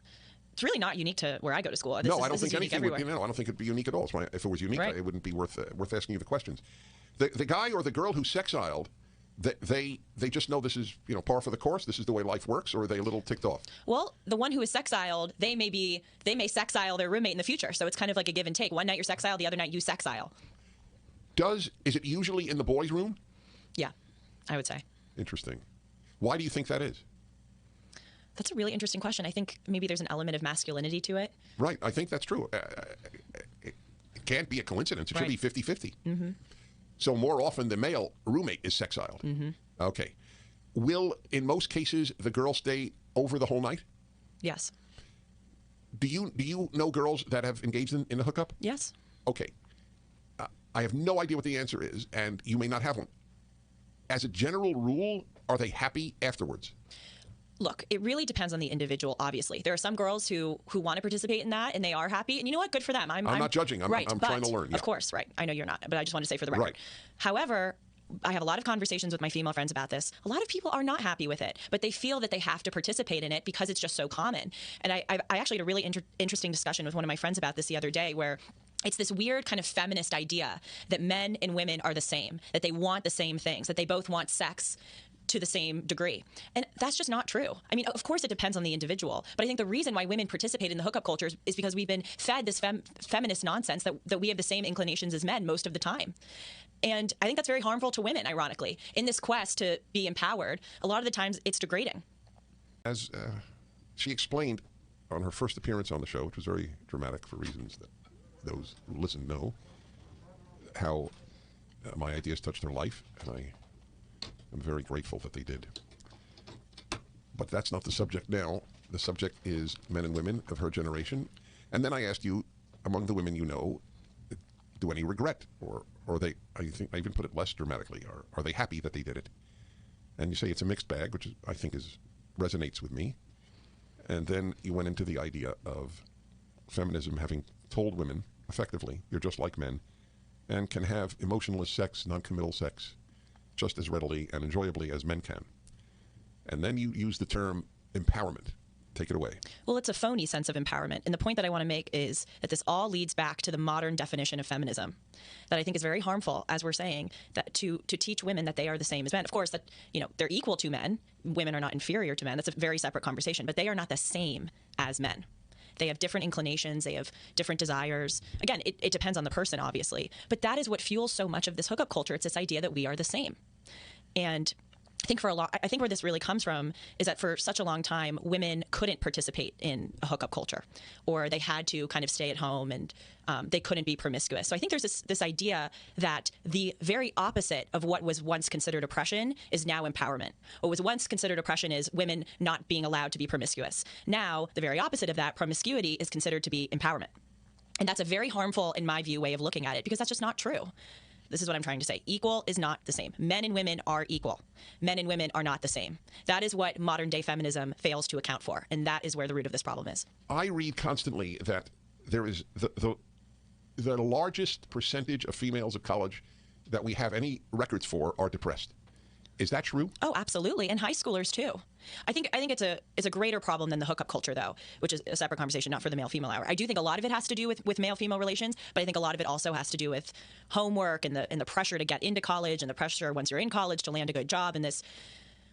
really not unique to where I go to school. I don't think anything would be. I don't think it'd be unique at all. If it was unique, it wouldn't be worth asking you the questions. The guy or the girl who's sexiled, they just know this is par for the course. This is the way life works, or are they a little ticked off? Well, the one who is sexiled, they may sexile their roommate in the future. So it's kind of like a give and take. One night you're sexiled, the other night you sexile. Is it usually in the boys' room? Yeah, I would say. Interesting. Why do you think that is? That's a really interesting question. I think maybe there's an element of masculinity to it. Right. I think that's true. It can't be a coincidence. It should be 50-50. Mm-hmm. So more often the male roommate is sexiled. Mm-hmm. Okay. Will, in most cases, the girl stay over the whole night? Yes. Do you know girls that have engaged in a hookup? Yes. Okay. I have no idea what the answer is, and you may not have one. As a general rule, are they happy afterwards? Look, it really depends on the individual, obviously. There are some girls who want to participate in that, and they are happy. And you know what? Good for them. I'm not judging. I'm trying to learn. Yeah. Of course, right. I know you're not, but I just want to say for the record. Right. However, I have a lot of conversations with my female friends about this. A lot of people are not happy with it, but they feel that they have to participate in it because it's just so common. And I actually had a really interesting discussion with one of my friends about this the other day, where it's this weird kind of feminist idea that men and women are the same, that they want the same things, that they both want sex to the same degree. And that's just not true. I mean, of course it depends on the individual, but I think the reason why women participate in the hookup culture is because we've been fed this feminist nonsense that we have the same inclinations as men most of the time. And I think that's very harmful to women, ironically. In this quest to be empowered, a lot of the times it's degrading. As she explained on her first appearance on the show, which was very dramatic for reasons that those who listen know, how my ideas touched their life, and I'm very grateful that they did. But that's not the subject now. The subject is men and women of her generation. And then I asked you, among the women you know, do any regret? Or they, I think I even put it less dramatically, are they happy that they did it? And you say it's a mixed bag, which I think resonates with me. And then you went into the idea of feminism having told women, effectively, you're just like men, and can have emotionless sex, non-committal sex, just as readily and enjoyably as men can. And then you use the term empowerment. Take it away. Well, it's a phony sense of empowerment. And the point that I want to make is that this all leads back to the modern definition of feminism that I think is very harmful, as we're saying, that to teach women that they are the same as men. Of course, that they're equal to men. Women are not inferior to men. That's a very separate conversation. But they are not the same as men. They have different inclinations. They have different desires. Again, it depends on the person, obviously. But that is what fuels so much of this hookup culture. It's this idea that we are the same. And I think where this really comes from is that for such a long time, women couldn't participate in a hookup culture, or they had to kind of stay at home, and they couldn't be promiscuous. So I think there's this idea that the very opposite of what was once considered oppression is now empowerment. What was once considered oppression is women not being allowed to be promiscuous. Now, the very opposite of that, promiscuity, is considered to be empowerment. And that's a very harmful, in my view, way of looking at it, because that's just not true. This is what I'm trying to say. Equal is not the same. Men and women are equal. Men and women are not the same. That is what modern day feminism fails to account for. And that is where the root of this problem is. I read constantly that there is the largest percentage of females of college that we have any records for are depressed. Is that true? Oh, absolutely. And high schoolers too. I think it's a greater problem than the hookup culture, though, which is a separate conversation, not for the male-female hour. I do think a lot of it has to do with male-female relations, but I think a lot of it also has to do with homework and the pressure to get into college, and the pressure once you're in college to land a good job in this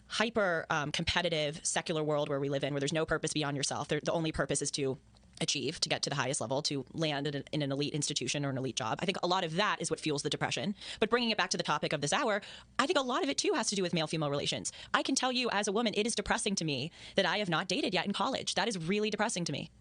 hyper competitive secular world where we live in, where there's no purpose beyond yourself. The only purpose is to achieve, to get to the highest level, to land in an elite institution or an elite job. I think a lot of that is what fuels the depression. But bringing it back to the topic of this hour, I think a lot of it too has to do with male-female relations. I can tell you as a woman, it is depressing to me that I have not dated yet in college. That is really depressing to me.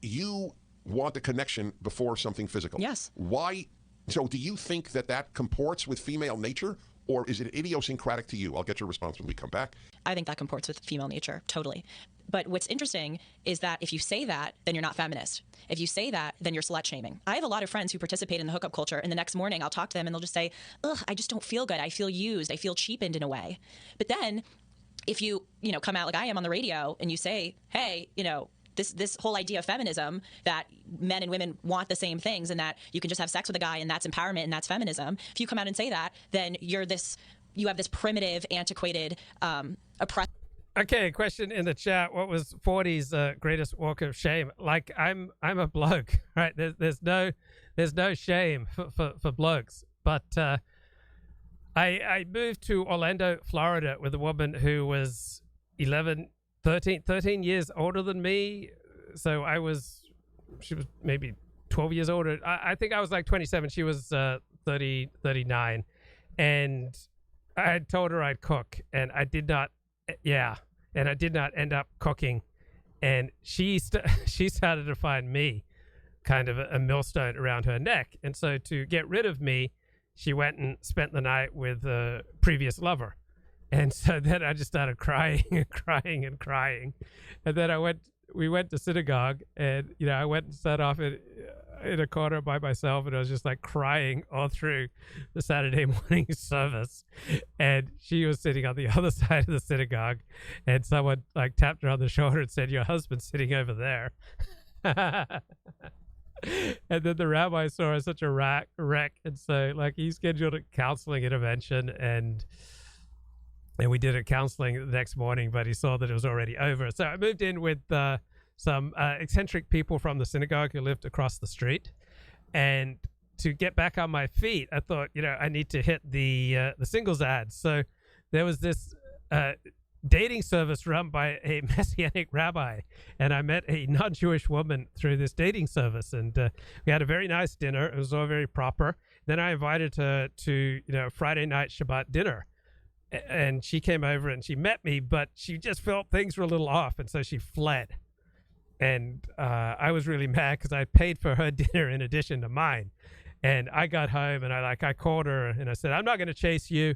You want the connection before something physical. Yes. Why? So do you think that comports with female nature, or is it idiosyncratic to you? I'll get your response when we come back. I think that comports with female nature, totally. But what's interesting is that if you say that, then you're not feminist. If you say that, then you're slut shaming. I have a lot of friends who participate in the hookup culture, and the next morning I'll talk to them and they'll just say, ugh, I just don't feel good. I feel used. I feel cheapened in a way. But then if you come out like I am on the radio and you say, hey, this whole idea of feminism, that men and women want the same things and that you can just have sex with a guy and that's empowerment and that's feminism. If you come out and say that, then you have this primitive, antiquated, oppressive. Okay, question in the chat. What was 40's greatest walk of shame? Like, I'm a bloke, right? There's no shame for blokes. But I moved to Orlando, Florida with a woman who was 13 years older than me. So she was maybe 12 years older. I think I was like 27. She was 39. And I had told her I'd cook, and I did not. And I did not end up cooking, and she started to find me kind of a millstone around her neck. And so to get rid of me, she went and spent the night with a previous lover. And so then I just started crying and crying and crying. And then we went to synagogue, and I went and sat off in a corner by myself, and I was just like crying all through the Saturday morning service. And she was sitting on the other side of the synagogue, and someone like tapped her on the shoulder and said, "Your husband's sitting over there." And then the rabbi saw her such a wreck, and so like he scheduled a counseling intervention, and we did a counseling the next morning, but he saw that it was already over. So I moved in with some eccentric people from the synagogue who lived across the street. And to get back on my feet, I thought, I need to hit the singles ads. So there was this dating service run by a Messianic rabbi, and I met a non-Jewish woman through this dating service, and we had a very nice dinner. It was all very proper. Then I invited her to Friday night Shabbat dinner, and she came over and she met me, but she just felt things were a little off, and so she fled. And I was really mad because I paid for her dinner in addition to mine. And I got home and I called her and I said, "I'm not going to chase you."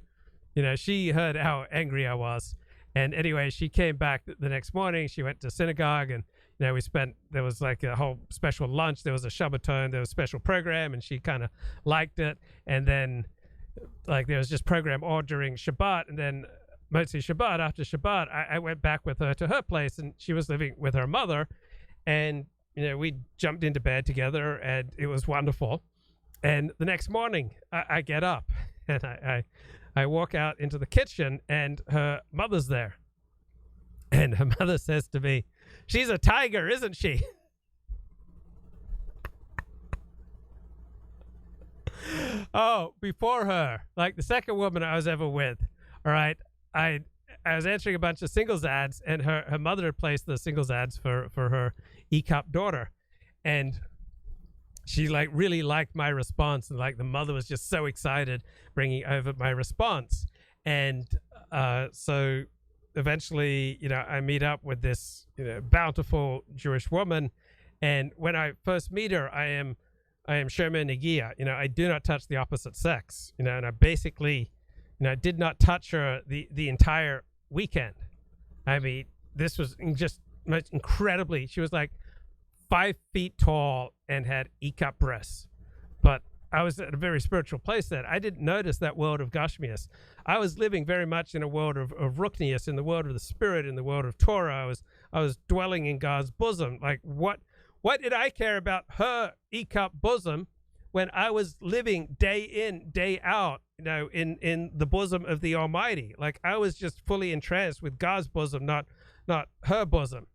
She heard how angry I was. And anyway, she came back the next morning. She went to synagogue, and there was like a whole special lunch. There was a Shabbaton, there was a special program, and she kind of liked it. And then like there was just program all during Shabbat, and then Motzi Shabbat, after Shabbat, I went back with her to her place, and she was living with her mother. And, we jumped into bed together, and it was wonderful. And the next morning, I get up, and I walk out into the kitchen, and her mother's there. And her mother says to me, "She's a tiger, isn't she?" Oh, before her, like the second woman I was ever with, all right, I was answering a bunch of singles ads, and her mother had placed the singles ads for her G.O.P daughter. And she like really liked my response, and like the mother was just so excited bringing over my response. And so eventually, I meet up with this bountiful Jewish woman. And when I first meet her, I am Shomer Negia. I do not touch the opposite sex. And I basically did not touch her the entire weekend. I mean, this was just most incredibly. She was like 5 feet tall and had G.O.P breasts. But I was at a very spiritual place then. I didn't notice that world of Gashmias. I was living very much in a world of Ruknias, in the world of the spirit, in the world of Torah. I was dwelling in God's bosom. Like what did I care about her G.O.P bosom when I was living day in, day out, in the bosom of the Almighty? Like I was just fully entranced with God's bosom, not her bosom.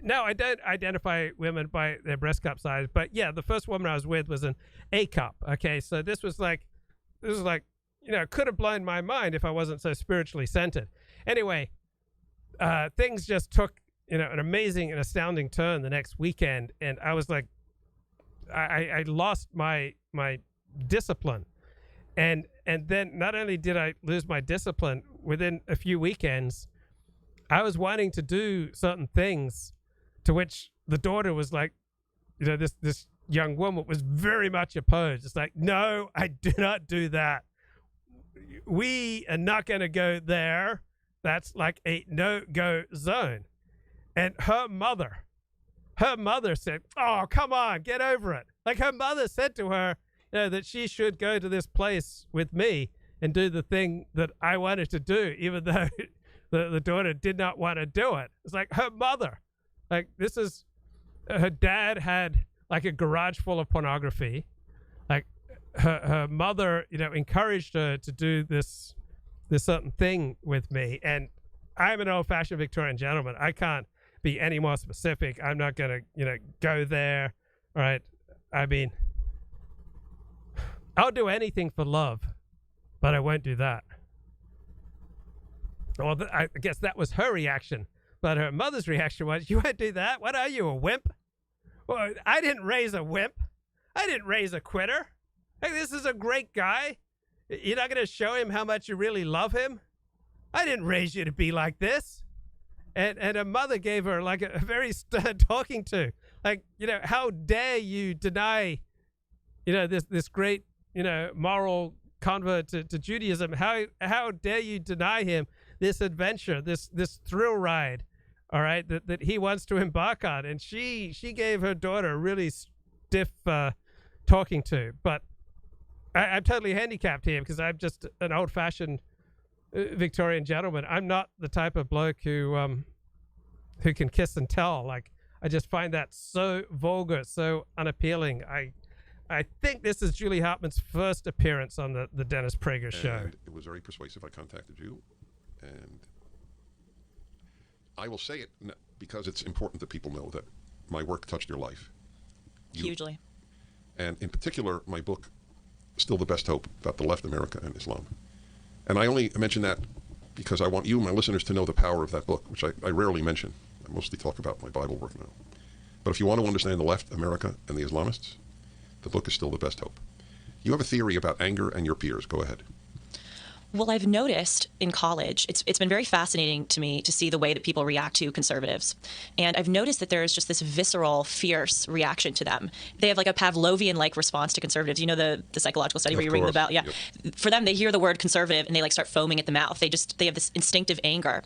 Now, I don't identify women by their breast cup size, but yeah, the first woman I was with was an A-cup. Okay, so this was like, could have blown my mind if I wasn't so spiritually centered. Anyway, things just took, an amazing and astounding turn the next weekend, and I was like, I lost my discipline, and then not only did I lose my discipline, within a few weekends, I was wanting to do certain things to which the daughter was like, this young woman was very much opposed. It's like, "No, I do not do that. We are not going to go there. That's like a no-go zone." And her mother said, "Oh, come on, get over it." Like her mother said to her, that she should go to this place with me and do the thing that I wanted to do, even though the daughter did not want to do it. It's like her mother, like her dad had like a garage full of pornography. Like her mother, encouraged her to do this certain thing with me. And I'm an old-fashioned Victorian gentleman. I can't be any more specific. I'm not going to, go there. All right. I mean, I'll do anything for love, but I won't do that. Well, I guess that was her reaction. But her mother's reaction was, you won't do that? What are you, a wimp? Well, I didn't raise a wimp. I didn't raise a quitter. Hey, this is a great guy. You're not going to show him how much you really love him? I didn't raise you to be like this. And her mother gave her like a very stern talking to. Like, how dare you deny, this great, moral convert to Judaism. How dare you deny him this adventure, this thrill ride, all right, that he wants to embark on. And she gave her daughter a really stiff talking to. But I'm totally handicapped here because I'm just an old-fashioned Victorian gentleman. I'm not the type of bloke who can kiss and tell. Like, I just find that so vulgar, so unappealing. I think this is Julie Hartman's first appearance on the Dennis Prager show. And it was very persuasive. I contacted you, and I will say it because it's important that people know that my work touched your life. Hugely. And in particular, my book, Still the Best Hope, about the left, America, and Islam. And I only mention that because I want you, my listeners, to know the power of that book, which I rarely mention. I mostly talk about my Bible work now. But if you want to understand the left, America, and the Islamists, the book is Still the Best Hope. You have a theory about anger and your peers. Go ahead. Well, I've noticed in college, it's been very fascinating to me to see the way that people react to conservatives. And I've noticed that there is just this visceral, fierce reaction to them. They have like a Pavlovian-like response to conservatives. You know the psychological study where you ring the bell? Yeah. Yep. For them, they hear the word conservative and they like start foaming at the mouth. They have this instinctive anger.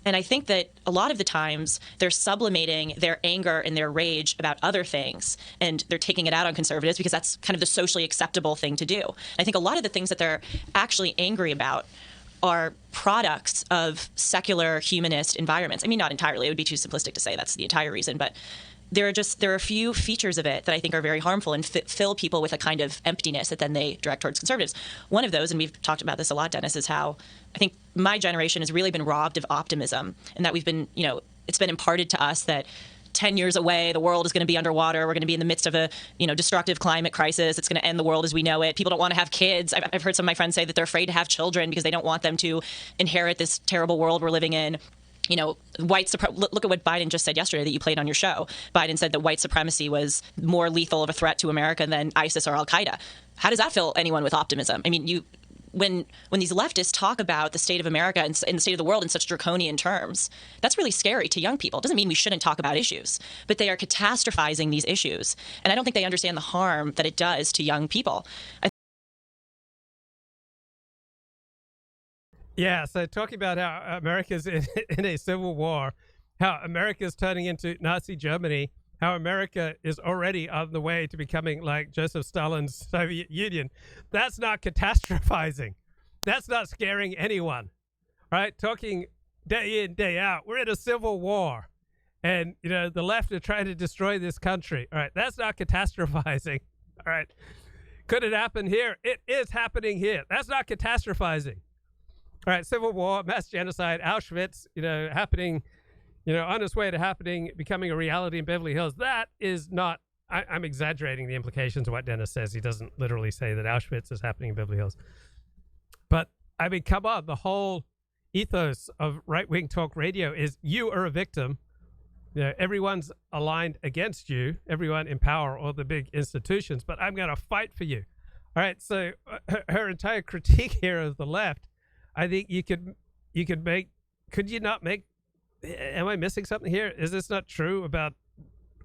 And I think that a lot of the times they're sublimating their anger and their rage about other things, and they're taking it out on conservatives because that's kind of the socially acceptable thing to do. I think a lot of the things that they're actually angry about are products of secular humanist environments. I mean, not entirely. It would be too simplistic to say that's the entire reason, but there are a few features of it that I think are very harmful and fill people with a kind of emptiness that then they direct towards conservatives. One of those, and we've talked about this a lot, Dennis, is how I think my generation has really been robbed of optimism, and that we've been, it's been imparted to us that 10 years away, the world is going to be underwater. We're going to be in the midst of a, destructive climate crisis. It's going to end the world as we know it. People don't want to have kids. I've heard some of my friends say that they're afraid to have children because they don't want them to inherit this terrible world we're living in. Look at what Biden just said yesterday that you played on your show. Biden said that white supremacy was more lethal of a threat to America than ISIS or Al-Qaeda. How does that fill anyone with optimism? I mean, when these leftists talk about the state of America and the state of the world in such draconian terms, that's really scary to young people. It doesn't mean we shouldn't talk about issues, but they are catastrophizing these issues. And I don't think they understand the harm that it does to young people. Yeah, so talking about how America's in a civil war, how America's turning into Nazi Germany, how America is already on the way to becoming like Joseph Stalin's Soviet Union. That's not catastrophizing. That's not scaring anyone, right? Talking day in, day out. We're in a civil war. And, the left are trying to destroy this country. All right, that's not catastrophizing. All right. Could it happen here? It is happening here. That's not catastrophizing. All right, civil war, mass genocide, Auschwitz, happening, on its way to happening, becoming a reality in Beverly Hills. That is not, I'm exaggerating the implications of what Dennis says. He doesn't literally say that Auschwitz is happening in Beverly Hills. But, I mean, come on, the whole ethos of right-wing talk radio is you are a victim. Everyone's aligned against you, everyone in power or the big institutions, but I'm going to fight for you. All right, so her entire critique here of the left, I think could you not make, am I missing something here? Is this not true about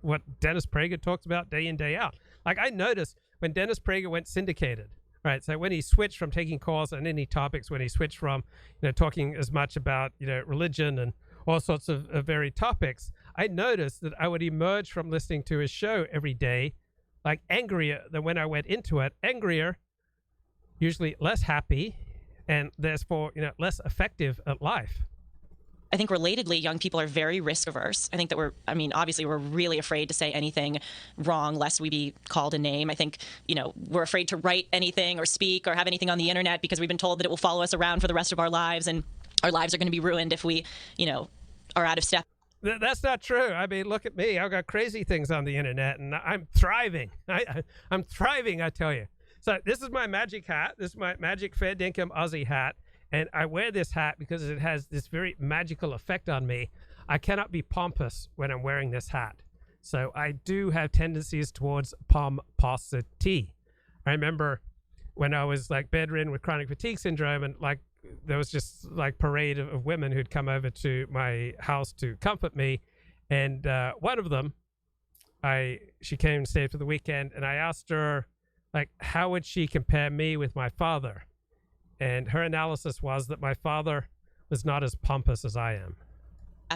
what Dennis Prager talks about day in, day out? Like, I noticed when Dennis Prager went syndicated, right? So when he switched from taking calls on any topics, when he switched from, talking as much about, religion and all sorts of varied topics, I noticed that I would emerge from listening to his show every day, like angrier than when I went into it, angrier, usually less happy, and therefore, less effective at life. I think relatedly, young people are very risk averse. I think that obviously we're really afraid to say anything wrong lest we be called a name. I think, we're afraid to write anything or speak or have anything on the internet because we've been told that it will follow us around for the rest of our lives. And our lives are going to be ruined if we, are out of step. That's not true. I mean, look at me. I've got crazy things on the internet, and I'm thriving. I'm thriving, I tell you. So this is my magic hat. This is my magic fair dinkum Aussie hat, and I wear this hat because it has this very magical effect on me. I cannot be pompous when I'm wearing this hat. So I do have tendencies towards pomposity. I remember when I was like bedridden with chronic fatigue syndrome, and like there was just like parade of women who'd come over to my house to comfort me, and one of them, she came and stayed for the weekend, and I asked her, like, how would she compare me with my father? And her analysis was that my father was not as pompous as I am.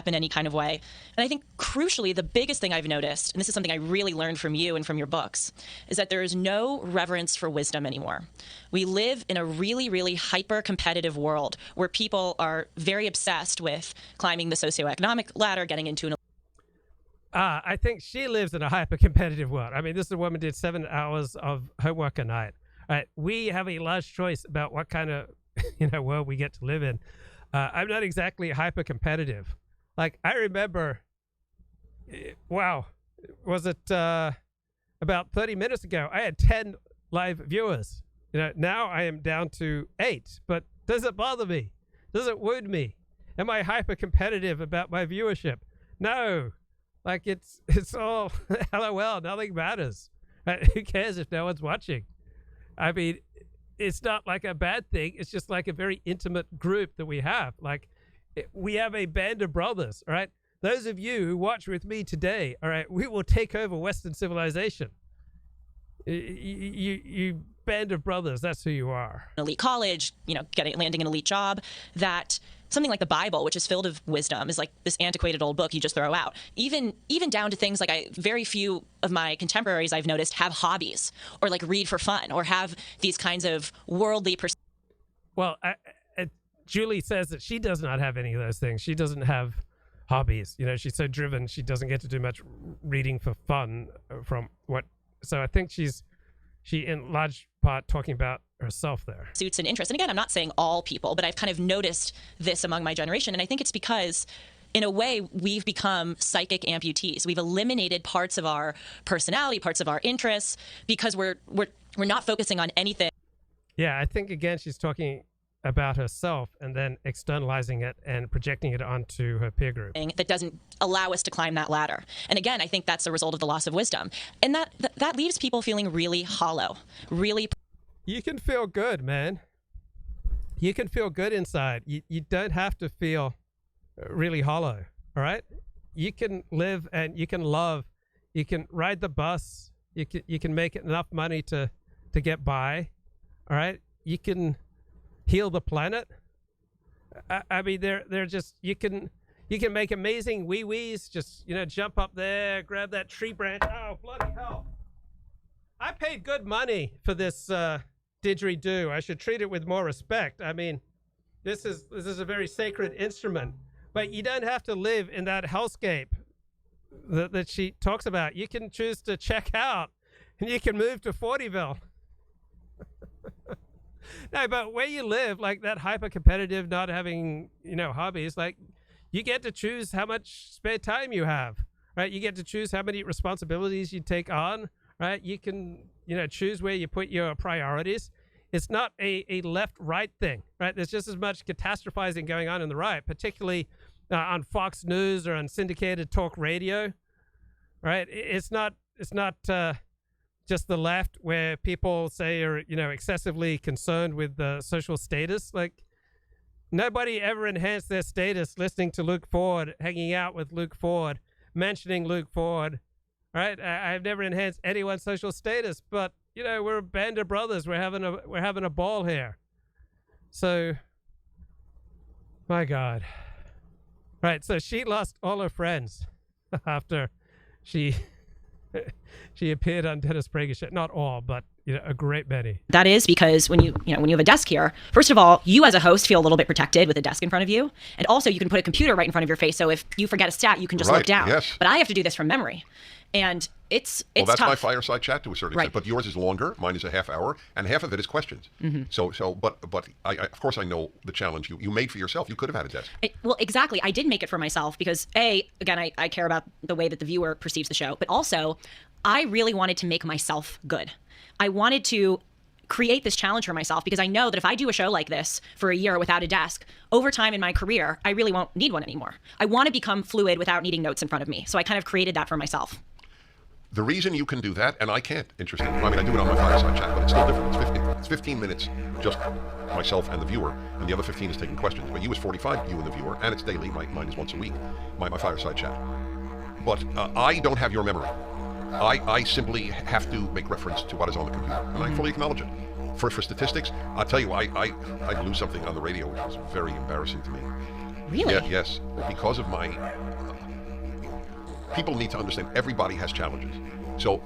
In any kind of way. And I think crucially, the biggest thing I've noticed, and this is something I really learned from you and from your books, is that there is no reverence for wisdom anymore. We live in a really, really hyper-competitive world where people are very obsessed with climbing the socioeconomic ladder, getting into an... I think she lives in a hyper-competitive world. I mean, this is a woman who did 7 hours of homework a night. Right? We have a large choice about what kind of world we get to live in. I'm not exactly hyper-competitive. Like, I remember, wow, was it about 30 minutes ago, I had 10 live viewers. Now I am down to 8. But does it bother me? Does it wound me? Am I hyper-competitive about my viewership? No. Like, it's all LOL, nothing matters. Who cares if no one's watching? I mean, it's not like a bad thing. It's just like a very intimate group that we have. Like, we have a band of brothers, all right? Those of you who watch with me today, all right, we will take over Western civilization. You band of brothers, that's who you are. Elite college, landing an elite job, that something like the Bible, which is filled with wisdom, is like this antiquated old book you just throw out. Even down to things like very few of my contemporaries I've noticed have hobbies or like read for fun or have these kinds of worldly Well, Julie says that she does not have any of those things. She doesn't have hobbies. She's so driven, she doesn't get to do much reading for fun so I think she in large part talking about herself there. Suits and interests. And again, I'm not saying all people, but I've kind of noticed this among my generation. And I think it's because in a way, we've become psychic amputees. We've eliminated parts of our personality, parts of our interests, because we're not focusing on anything. Yeah, I think, again, she's talking about herself and then externalizing it and projecting it onto her peer group. That doesn't allow us to climb that ladder. And again, I think that's a result of the loss of wisdom. And that leaves people feeling really hollow, really... You can feel good, man. You can feel good inside. You don't have to feel really hollow, all right? You can live and you can love. You can ride the bus. You can make enough money to get by, all right? You can heal the planet. I mean, they're just, you can make amazing wee-wees. Just, jump up there, grab that tree branch. Oh, bloody hell. I paid good money for this didgeridoo. I should treat it with more respect. I mean, this is a very sacred instrument, but you don't have to live in that hellscape that she talks about. You can choose to check out and you can move to Fortyville. No, but where you live, like that hyper-competitive, not having, hobbies, like you get to choose how much spare time you have, right? You get to choose how many responsibilities you take on, right? You can, choose where you put your priorities. It's not a left-right thing, right? There's just as much catastrophizing going on in the right, particularly on Fox News or on syndicated talk radio, right? It's not just the left where people say are, excessively concerned with social status. Like, nobody ever enhanced their status listening to Luke Ford, hanging out with Luke Ford, mentioning Luke Ford, right? I've never enhanced anyone's social status, but, we're a band of brothers. We're having a ball here. So, my God. Right, so she lost all her friends after she she appeared on Dennis Prager's show. Not all, but a great many. That is because when you have a desk here, first of all, you as a host feel a little bit protected with a desk in front of you, and also you can put a computer right in front of your face. So if you forget a stat, you can just look down. Yes. But I have to do this from memory, and it's well, that's tough. my fireside chat to a certain extent. But yours is longer. Mine is a half hour, and half of it is questions. But I of course I know the challenge you made for yourself. You could have had a desk. Well, exactly. I did make it for myself because again, I care about the way that the viewer perceives the show, but also I really wanted to make myself good. I wanted to create this challenge for myself because I know that if I do a show like this for a year without a desk, over time in my career, I really won't need one anymore. I want to become fluid without needing notes in front of me. So I kind of created that for myself. The reason you can do that, and I can't, interestingly, I mean, I do it on my fireside chat, but it's still different. It's 15 minutes, just myself and the viewer, and the other 15 is taking questions. But you is 45, you and the viewer, and it's daily. Mine is once a week, my fireside chat. But I don't have your memory. I simply have to make reference to what is on the computer, and I fully acknowledge it. For statistics, I'll tell you, I lose something on the radio, which was very embarrassing to me. Really? Yeah, yes, because of my... people need to understand everybody has challenges. So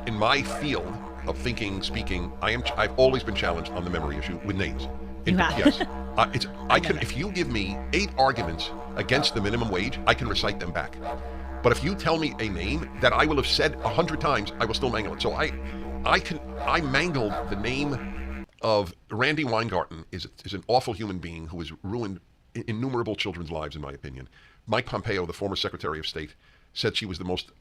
in my field of thinking, speaking, I've always been challenged on the memory issue with names. Yes. If you give me 8 arguments against the minimum wage, I can recite them back. But if you tell me a name that I will have said 100 times, I will still mangle it. So I mangled the name of Randy Weingarten is an awful human being who has ruined innumerable children's lives, in my opinion. Mike Pompeo, the former Secretary of State, said she was the most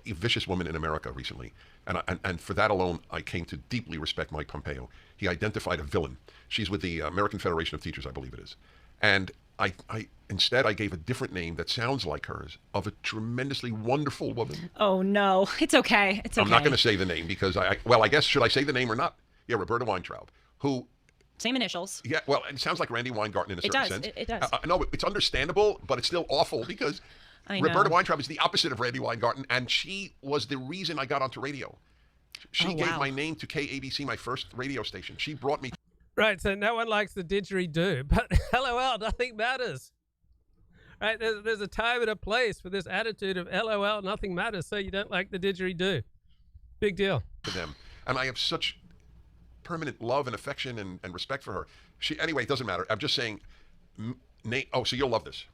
vicious woman in America recently. And for that alone, I came to deeply respect Mike Pompeo. He identified a villain. She's with the American Federation of Teachers, I believe it is. And instead I gave a different name that sounds like hers, of a tremendously wonderful woman. Oh, no. It's okay. It's okay. I'm not going to say the name because I guess, should I say the name or not? Yeah, Roberta Weintraub, who... Same initials. Yeah, well, it sounds like Randy Weingarten in a certain sense. It does. No, it's understandable, but it's still awful because Roberta Weintraub is the opposite of Randy Weingarten, and she was the reason I got onto radio. She gave my name to KABC, my first radio station. She brought me... Right, so no one likes the didgeridoo, but LOL, nothing matters. Right, there's a time and a place for this attitude of LOL, nothing matters, so you don't like the didgeridoo. Big deal. To them. And I have such permanent love and affection and respect for her. Anyway, it doesn't matter. I'm just saying, so you'll love this.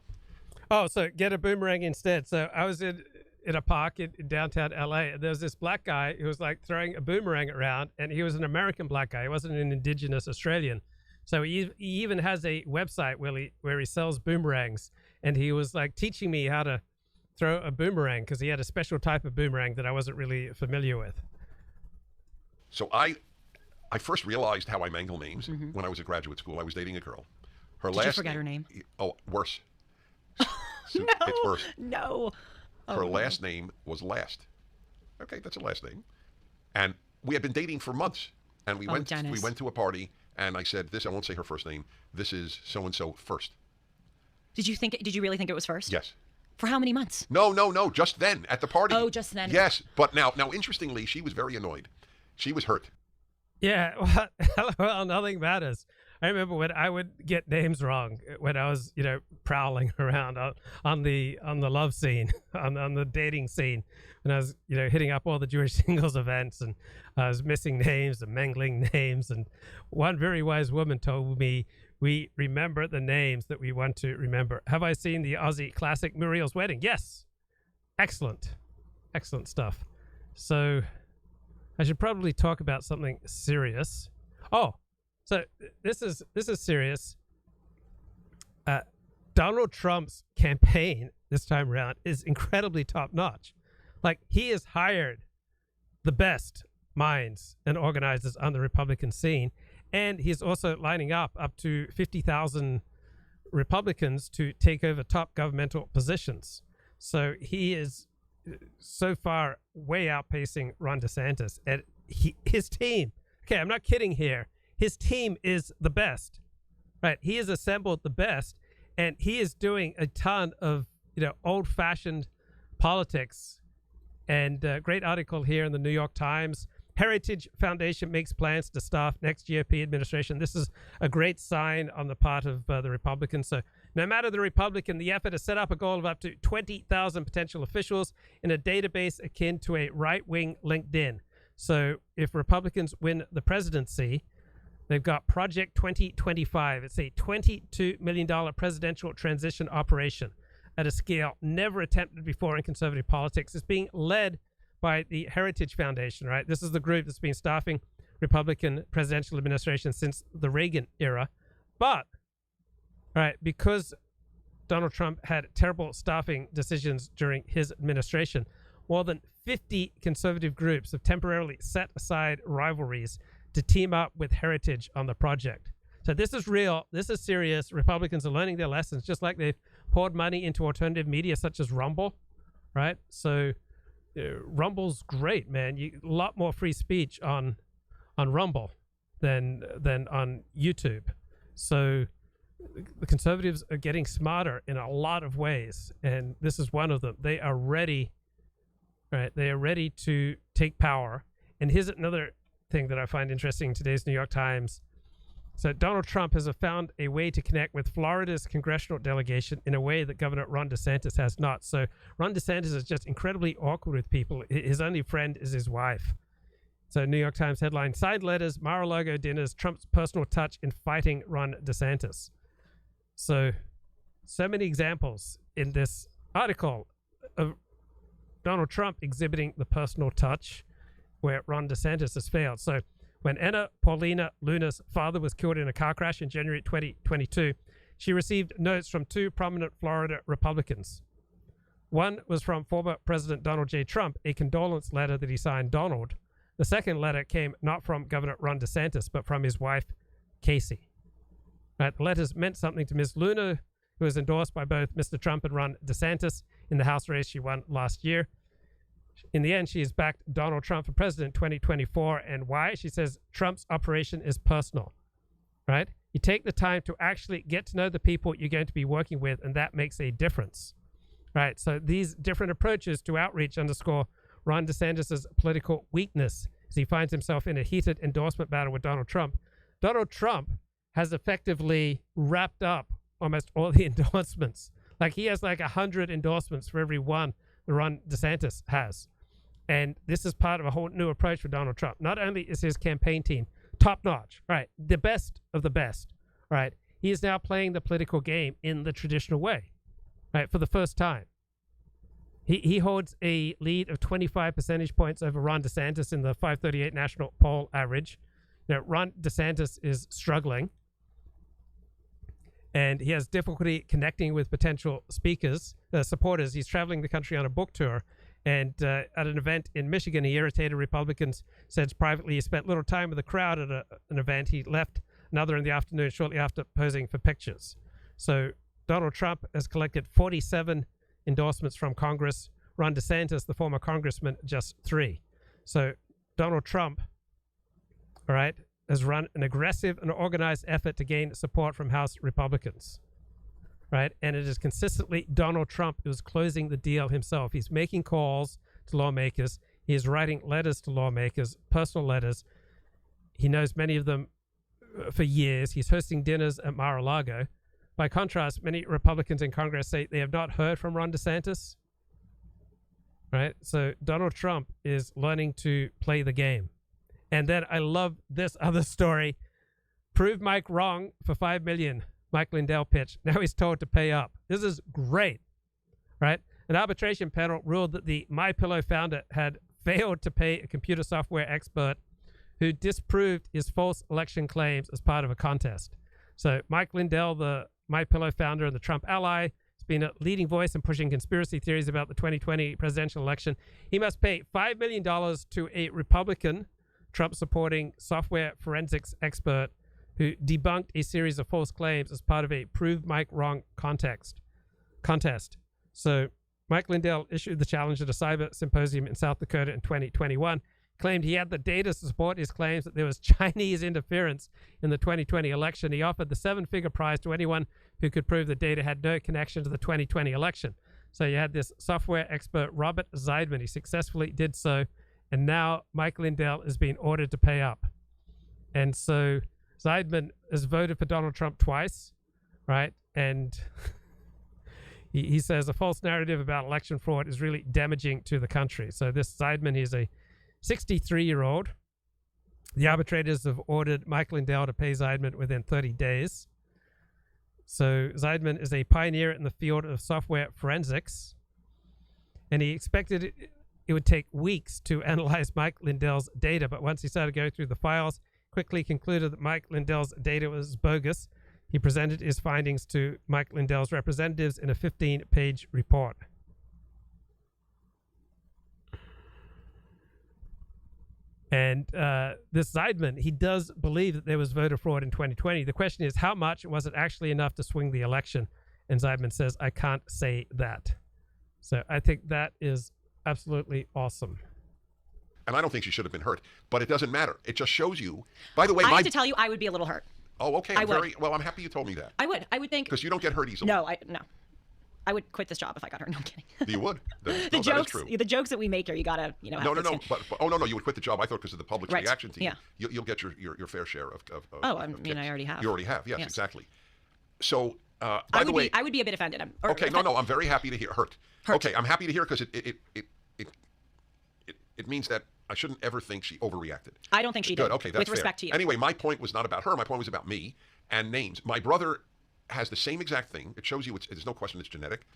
Oh, so get a boomerang instead. So I was in a park in downtown LA, and there was this black guy who was like throwing a boomerang around, and he was an American black guy. He wasn't an indigenous Australian. So he even has a website where he sells boomerangs, and he was like teaching me how to throw a boomerang because he had a special type of boomerang that I wasn't really familiar with. So I first realized how I mangle names when I was at graduate school. I was dating a girl. Did you forget her name? Oh, worse. No, it's worse. No. Her last name was Last. Okay, that's a last name. And we had been dating for months. And we went to a party, and I said, I won't say her first name. This is so-and-so first. Did you really think it was first? Yes. For how many months? No, just then, at the party. Oh, just then. Yes, but now interestingly, she was very annoyed. She was hurt. Yeah, well, nothing matters. I remember when I would get names wrong when I was, prowling around on the love scene, on the dating scene, when I was, hitting up all the Jewish singles events, and I was missing names and mangling names. And one very wise woman told me, we remember the names that we want to remember. Have I seen the Aussie classic Muriel's Wedding? Yes. Excellent stuff. So I should probably talk about something serious. Oh, so this is serious. Donald Trump's campaign this time around is incredibly top notch. Like, he has hired the best minds and organizers on the Republican scene, and he's also lining up to 50,000 Republicans to take over top governmental positions. So he is so far way outpacing Ron DeSantis, and his team. Okay, I'm not kidding here. His team is the best, right? He has assembled the best, and he is doing a ton of, old-fashioned politics. And great article here in the New York Times. Heritage Foundation makes plans to staff next GOP administration. This is a great sign on the part of the Republicans. So No matter the Republican, the effort has set up a goal of up to 20,000 potential officials in a database akin to a right-wing LinkedIn. So if Republicans win the presidency, they've got Project 2025. It's a $22 million presidential transition operation at a scale never attempted before in conservative politics. It's being led by the Heritage Foundation, right? This is the group that's been staffing Republican presidential administration since the Reagan era. But, all right, because Donald Trump had terrible staffing decisions during his administration, more than 50 conservative groups have temporarily set aside rivalries to team up with Heritage on the project. So this is real. This is serious. Republicans are learning their lessons, just like they've poured money into alternative media such as Rumble, right? So Rumble's great, man. A lot more free speech on Rumble than on YouTube. So the conservatives are getting smarter in a lot of ways, and this is one of them. They are ready, right? They are ready to take power. And here's another thing that I find interesting in today's New York Times. So Donald Trump has found a way to connect with Florida's congressional delegation in a way that Governor Ron DeSantis has not. So Ron DeSantis is just incredibly awkward with people. His only friend is his wife. So New York Times headline, Side Letters, Mar-a-Lago Dinners, Trump's personal touch in fighting Ron DeSantis. So many examples in this article of Donald Trump exhibiting the personal touch where Ron DeSantis has failed. So when Anna Paulina Luna's father was killed in a car crash in January 2022, she received notes from two prominent Florida Republicans. One was from former President Donald J. Trump, a condolence letter that he signed Donald. The second letter came not from Governor Ron DeSantis, but from his wife, Casey. Right, the letters meant something to Ms. Luna, who was endorsed by both Mr. Trump and Ron DeSantis in the House race she won last year. In the end, she has backed Donald Trump for president in 2024. And why? She says Trump's operation is personal, right? You take the time to actually get to know the people you're going to be working with, and that makes a difference, right? So these different approaches to outreach underscore Ron DeSantis' political weakness as he finds himself in a heated endorsement battle with Donald Trump. Donald Trump has effectively wrapped up almost all the endorsements. Like he has like 100 endorsements for every one that Ron DeSantis has. And this is part of a whole new approach for Donald Trump. Not only is his campaign team top notch, right, the best of the best, right, he is now playing the political game in the traditional way, right, for the first time. He holds a lead of 25 percentage points over Ron DeSantis in the 538 national poll average. Now, Ron DeSantis is struggling, and he has difficulty connecting with potential supporters. He's traveling the country on a book tour, and at an event in Michigan, he irritated Republicans, said privately he spent little time with the crowd at an event. He left another in the afternoon shortly after posing for pictures. So Donald Trump has collected 47 endorsements from Congress. Ron DeSantis, the former congressman, just 3. So Donald Trump, all right, has run an aggressive and organized effort to gain support from House Republicans, right? And it is consistently Donald Trump who's closing the deal himself. He's making calls to lawmakers. He is writing letters to lawmakers, personal letters. He knows many of them for years. He's hosting dinners at Mar-a-Lago. By contrast, many Republicans in Congress say they have not heard from Ron DeSantis, right? So Donald Trump is learning to play the game. And then I love this other story. Prove Mike wrong for $5 million. Mike Lindell pitch. Now he's told to pay up. This is great, right? An arbitration panel ruled that the MyPillow founder had failed to pay a computer software expert who disproved his false election claims as part of a contest. So Mike Lindell, the MyPillow founder and the Trump ally, has been a leading voice in pushing conspiracy theories about the 2020 presidential election. He must pay $5 million to a Republican Trump-supporting software forensics expert who debunked a series of false claims as part of a Prove Mike Wrong contest. So Mike Lindell issued the challenge at a cyber symposium in South Dakota in 2021, claimed he had the data to support his claims that there was Chinese interference in the 2020 election. He offered the 7-figure prize to anyone who could prove the data had no connection to the 2020 election. So you had this software expert, Robert Zeidman. He successfully did so. And now Mike Lindell is being ordered to pay up. And so Zeidman has voted for Donald Trump twice, right? and he says a false narrative about election fraud is really damaging to the country. So this Zeidman, he's a 63-year-old. The arbitrators have ordered Mike Lindell to pay Zeidman within 30 days. So Zeidman is a pioneer in the field of software forensics, and he expected it would take weeks to analyze Mike Lindell's data, but once he started going through the files, quickly concluded that Mike Lindell's data was bogus. He presented his findings to Mike Lindell's representatives in a 15-page report. And this Zeidman, he does believe that there was voter fraud in 2020. The question is, how much was it actually enough to swing the election? And Zeidman says, I can't say that. So I think that is absolutely awesome. And I don't think she should have been hurt, but it doesn't matter. It just shows you. By the way, I have to tell you, I would be a little hurt. Oh, okay. Well, I'm happy you told me that. I would think. Because you don't get hurt easily. No. I would quit this job if I got hurt. No, I'm kidding. You would. The jokes, the jokes that we make here, you gotta, No. But you would quit the job. I thought because of the public's reaction to you. Yeah. You'll get your fair share of. I already have. You already have. Yes, exactly. So, by the way, I would be a bit offended. I'm very happy to hear hurt. Okay, I'm happy to hear because it means that I shouldn't ever think she overreacted. I don't think she did. Good. Okay, that's with fair. respect to you. Anyway, my point was not about her. My point was about me and names. My brother has the same exact thing. It shows you there's no question it's genetic.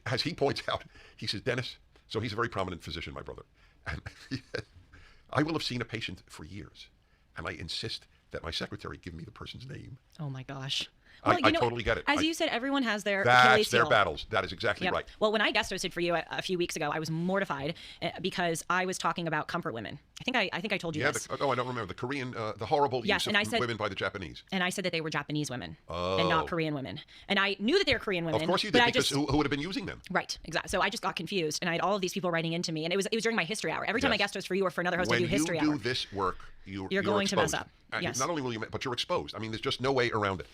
As he points out, he says, Dennis, so he's a very prominent physician, my brother. And I will have seen a patient for years, and I insist that my secretary give me the person's name. Oh, my gosh. Well, I totally get it. As you said, everyone has their Achilles That's heel. their battles. That is exactly right. Well, when I guest hosted for you a few weeks ago, I was mortified because I was talking about comfort women. I think I told you this. I don't remember. The Korean, the horrible use of women by the Japanese. And I said that they were Japanese women and not Korean women. And I knew that they were Korean women. Of course you did, because who would have been using them? Right, exactly. So I just got confused, and I had all of these people writing into me, and it was during my history hour. Every time I guest host for you or for another host, I do history hour. When you do this work, you're going exposed. to mess up. Yes. Not only will you, but you're exposed. I mean, there's just no way around it.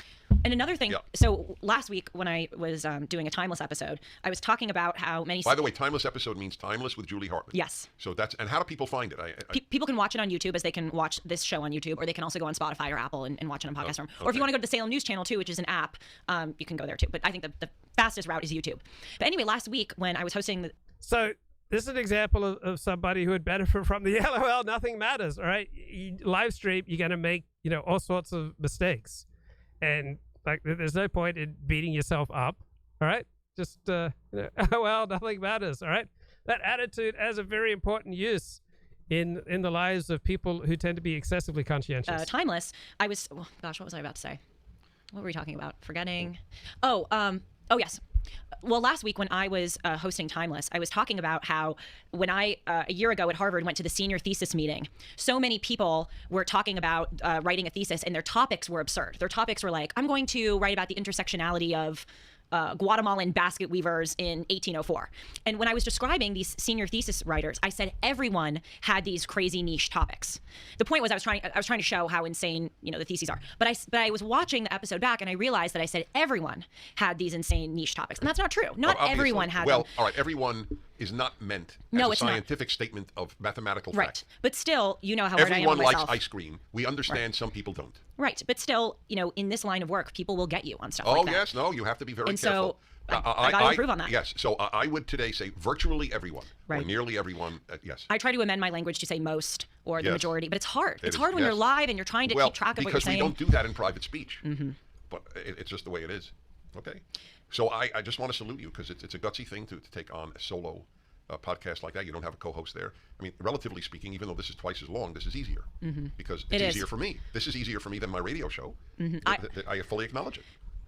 And another thing, so last week when I was doing a timeless episode, I was talking about how many... By the way, timeless episode means timeless with Julie Hartman. Yes. So and how do people find it? People can watch it on YouTube, as they can watch this show on YouTube, or they can also go on Spotify or Apple and watch it on podcast form. Or if you want to go to the Salem News Channel too, which is an app, you can go there too. But I think the fastest route is YouTube. But anyway, last week when I was hosting So this is an example of somebody who would benefit from the LOL. Nothing matters, all right? You live stream, you're going to make, all sorts of mistakes. And there's no point in beating yourself up, all right? Just, well, nothing matters, all right? That attitude has a very important use in the lives of people who tend to be excessively conscientious. Timeless, what was I about to say? What were we talking about? Forgetting. Yes. Well, last week when I was hosting Timeless, I was talking about how when I, a year ago at Harvard, went to the senior thesis meeting, so many people were talking about writing a thesis, and their topics were absurd. Their topics were like, I'm going to write about the intersectionality of Guatemalan basket weavers in 1804. And when I was describing these senior thesis writers, I said everyone had these crazy niche topics. The point was I was trying to show how insane the theses are. But I was watching the episode back, and I realized that I said everyone had these insane niche topics, and that's not true. Not everyone had them. Well, all right, everyone is not meant as a scientific statement of mathematical fact. Right, but still, you know how hard I am on myself. Everyone likes ice cream. We understand some people don't. Right, but still, in this line of work, people will get you on stuff like that. Oh, yes, no, you have to be very careful. So I got to improve on that. Yes, so I would today say virtually everyone, or nearly everyone, yes. I try to amend my language to say most or the majority, but it's hard. It's hard when you're live and you're trying to keep track of what you're saying. Because we don't do that in private speech, but it's just the way it is, okay? So I just want to salute you, because it's a gutsy thing to take on a solo podcast like that. You don't have a co-host there. I mean, relatively speaking, even though this is twice as long, this is easier because it's easier for me. This is easier for me than my radio show. I fully acknowledge it.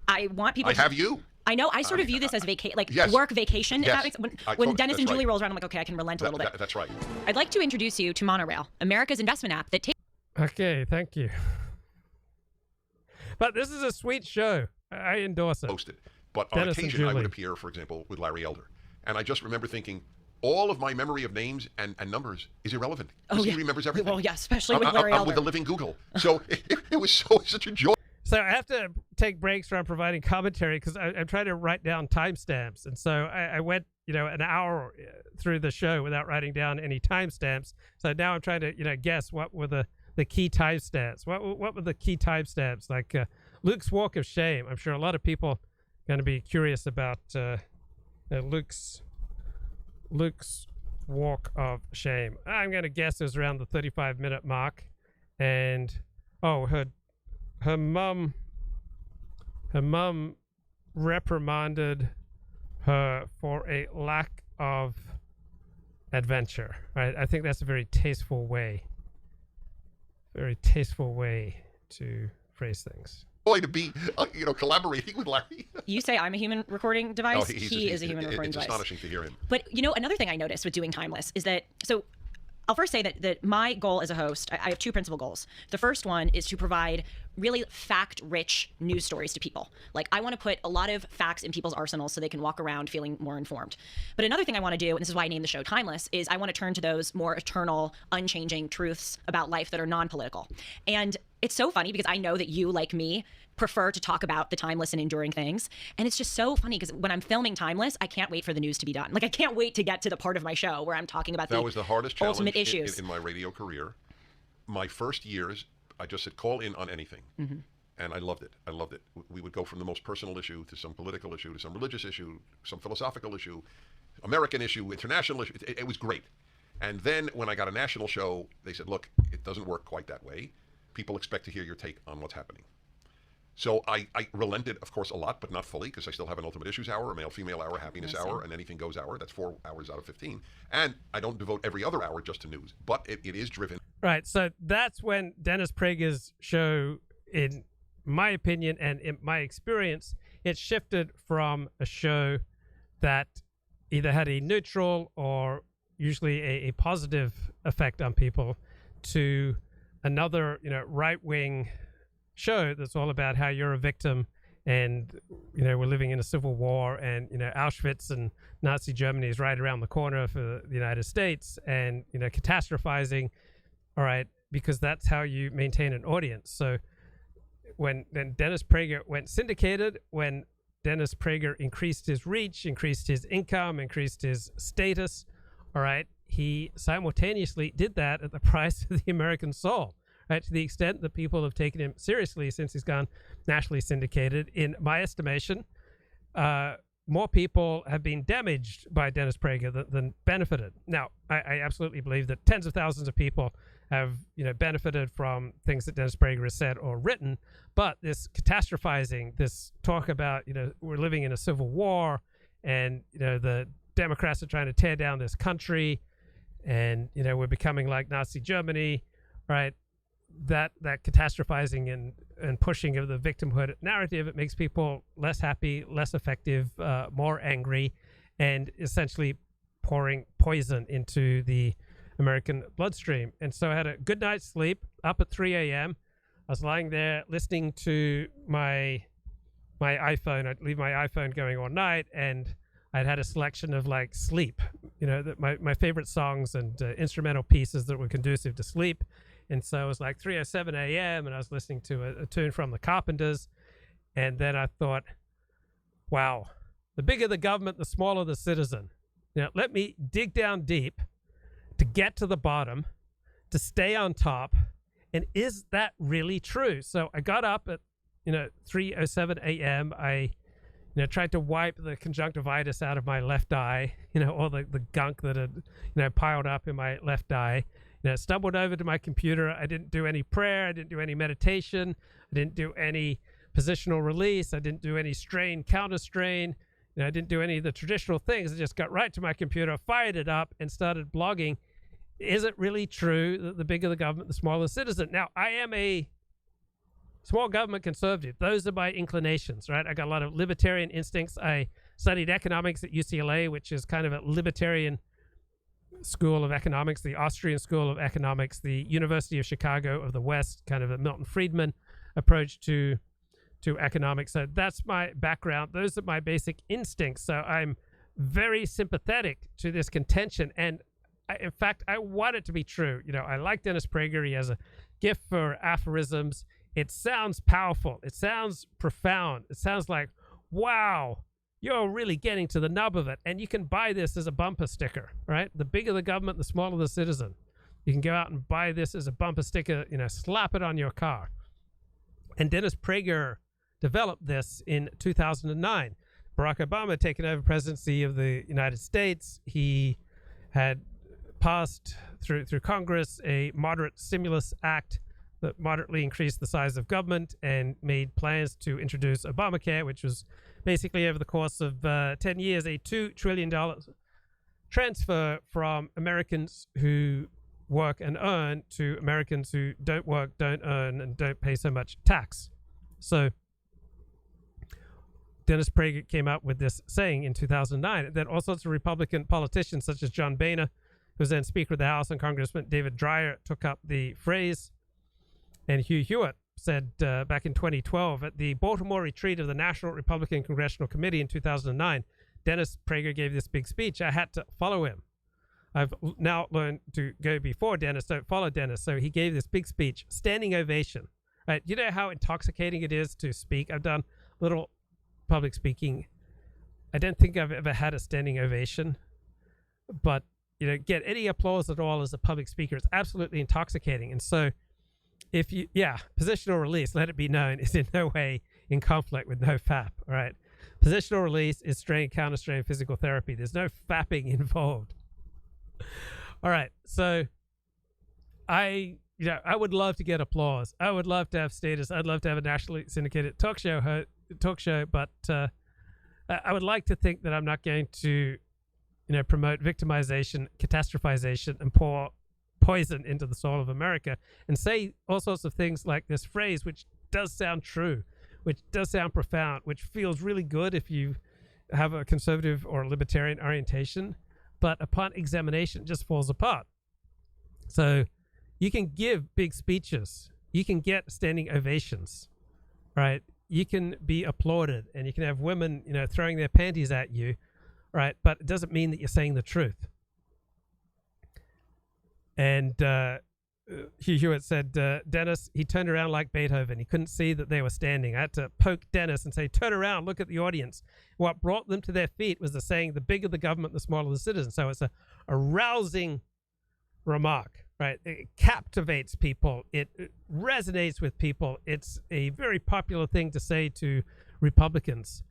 I want people. I have you. I know. I sort of view this as work vacation. Yes. When Dennis and Julie rolls around, I'm like, okay, I can relent a little bit. That's right. I'd like to introduce you to Monorail, America's investment app that takes. Okay, thank you. But this is a sweet show. I endorse it. Hosted. But on occasion, I would appear, for example, with Larry Elder, and I just remember thinking, all of my memory of names and numbers is irrelevant. He remembers everything. Well, yeah, especially with Larry Elder. With the living Google. So it was such a joy. So I have to take breaks from providing commentary because I'm trying to write down timestamps. And so I went, an hour through the show without writing down any timestamps. So now I'm trying to, guess what were the key timestamps. What were the key timestamps? Like Luke's walk of shame. I'm sure a lot of people going to be curious about Luke's walk of shame. I'm going to guess it was around the 35-minute mark, and her mum reprimanded her for a lack of adventure. Right? I think that's a very tasteful way to phrase things. Boy, to be collaborating with Larry. You say I'm a human recording device. No, he is a human recording device. It's astonishing to hear him. But another thing I noticed with doing Timeless is that, so I'll first say that my goal as a host, I have two principal goals. The first one is to provide really fact-rich news stories to people. Like, I want to put a lot of facts in people's arsenals so they can walk around feeling more informed. But another thing I want to do, and this is why I named the show Timeless, is I want to turn to those more eternal, unchanging truths about life that are non-political. And it's so funny because I know that you, like me, prefer to talk about the timeless and enduring things. And it's just so funny because when I'm filming Timeless, I can't wait for the news to be done. Like, I can't wait to get to the part of my show where I'm talking about that was the hardest challenge ultimate issues in my radio career. My first years, I just said, call in on anything. Mm-hmm. And I loved it. We would go from the most personal issue to some political issue, to some religious issue, some philosophical issue, American issue, international issue. It was great. And then when I got a national show, they said, look, it doesn't work quite that way. People expect to hear your take on what's happening. So I relented, of course, a lot, but not fully, because I still have an Ultimate Issues Hour, a Male-Female Hour, Happiness Hour, and Anything Goes Hour. That's 4 hours out of 15. And I don't devote every other hour just to news, but it is driven. Right, so that's when Dennis Prager's show, in my opinion and in my experience, it shifted from a show that either had a neutral or usually a positive effect on people to another, right-wing show that's all about how you're a victim and, we're living in a civil war and, Auschwitz and Nazi Germany is right around the corner for the United States and, catastrophizing, all right, because that's how you maintain an audience. So when Dennis Prager went syndicated, when Dennis Prager increased his reach, increased his income, increased his status, all right, he simultaneously did that at the price of the American soul. Right, to the extent that people have taken him seriously since he's gone nationally syndicated. In my estimation, more people have been damaged by Dennis Prager than benefited. Now, I absolutely believe that tens of thousands of people have, benefited from things that Dennis Prager has said or written. But this catastrophizing, this talk about, we're living in a civil war, and the Democrats are trying to tear down this country, and we're becoming like Nazi Germany, right? That catastrophizing and pushing of the victimhood narrative, it makes people less happy, less effective, more angry, and essentially pouring poison into the American bloodstream. And so I had a good night's sleep, up at 3 a.m. I was lying there listening to my iPhone. I'd leave my iPhone going all night, and I'd had a selection of like sleep, my favorite songs and instrumental pieces that were conducive to sleep. And so it was like 3:07 a.m. and I was listening to a tune from the Carpenters. And then I thought, wow, the bigger the government, the smaller the citizen. Let me dig down deep to get to the bottom, to stay on top. And is that really true? So I got up at, 3:07 a.m. I, tried to wipe the conjunctivitis out of my left eye, all the gunk that had, piled up in my left eye. Stumbled over to my computer. I didn't do any prayer. I didn't do any meditation. I didn't do any positional release. I didn't do any strain, counter strain. I didn't do any of the traditional things. I just got right to my computer, fired it up, and started blogging. Is it really true that the bigger the government, the smaller the citizen? Now, I am a small government conservative. Those are my inclinations, right? I got a lot of libertarian instincts. I studied economics at UCLA, which is kind of a libertarian School of Economics, the Austrian School of Economics, the University of Chicago of the West, kind of a Milton Friedman approach to economics. So that's my background. Those are my basic instincts. So I'm very sympathetic to this contention. And in fact, I want it to be true. I like Dennis Prager. He has a gift for aphorisms. It sounds powerful. It sounds profound. It sounds like, wow, you're really getting to the nub of it. And you can buy this as a bumper sticker, right? The bigger the government, the smaller the citizen. You can go out and buy this as a bumper sticker, slap it on your car. And Dennis Prager developed this in 2009. Barack Obama had taken over presidency of the United States. He had passed through Congress a moderate stimulus act that moderately increased the size of government and made plans to introduce Obamacare, which was basically over the course of 10 years, a $2 trillion transfer from Americans who work and earn to Americans who don't work, don't earn, and don't pay so much tax. So Dennis Prager came up with this saying in 2009. And then all sorts of Republican politicians, such as John Boehner, who was then Speaker of the House, and Congressman David Dreyer took up the phrase. And Hugh Hewitt said back in 2012 at the Baltimore retreat of the National Republican Congressional Committee in 2009, Dennis Prager gave this big speech. I had to follow him. I've now learned to go before Dennis, don't follow Dennis. So he gave this big speech, standing ovation. Right? You know how intoxicating it is to speak? I've done little public speaking. I don't think I've ever had a standing ovation, but get any applause at all as a public speaker. It's absolutely intoxicating. And so if you, positional release, let it be known, is in no way in conflict with no FAP. All right. Positional release is strain, counter strain physical therapy. There's no fapping involved. All right. So I would love to get applause. I would love to have status. I'd love to have a nationally syndicated talk show, but I would like to think that I'm not going to, promote victimization, catastrophization, and pour poison into the soul of America and say all sorts of things like this phrase, which does sound true, which does sound profound, which feels really good if you have a conservative or libertarian orientation, but upon examination, it just falls apart. So you can give big speeches, you can get standing ovations, right? You can be applauded, and you can have women, throwing their panties at you, right? But it doesn't mean that you're saying the truth. And Hugh Hewitt said, Dennis, he turned around like Beethoven. He couldn't see that they were standing. I had to poke Dennis and say, turn around, look at the audience. What brought them to their feet was the saying, the bigger the government, the smaller the citizen. So it's a rousing remark, right? It captivates people. It resonates with people. It's a very popular thing to say to Republicans.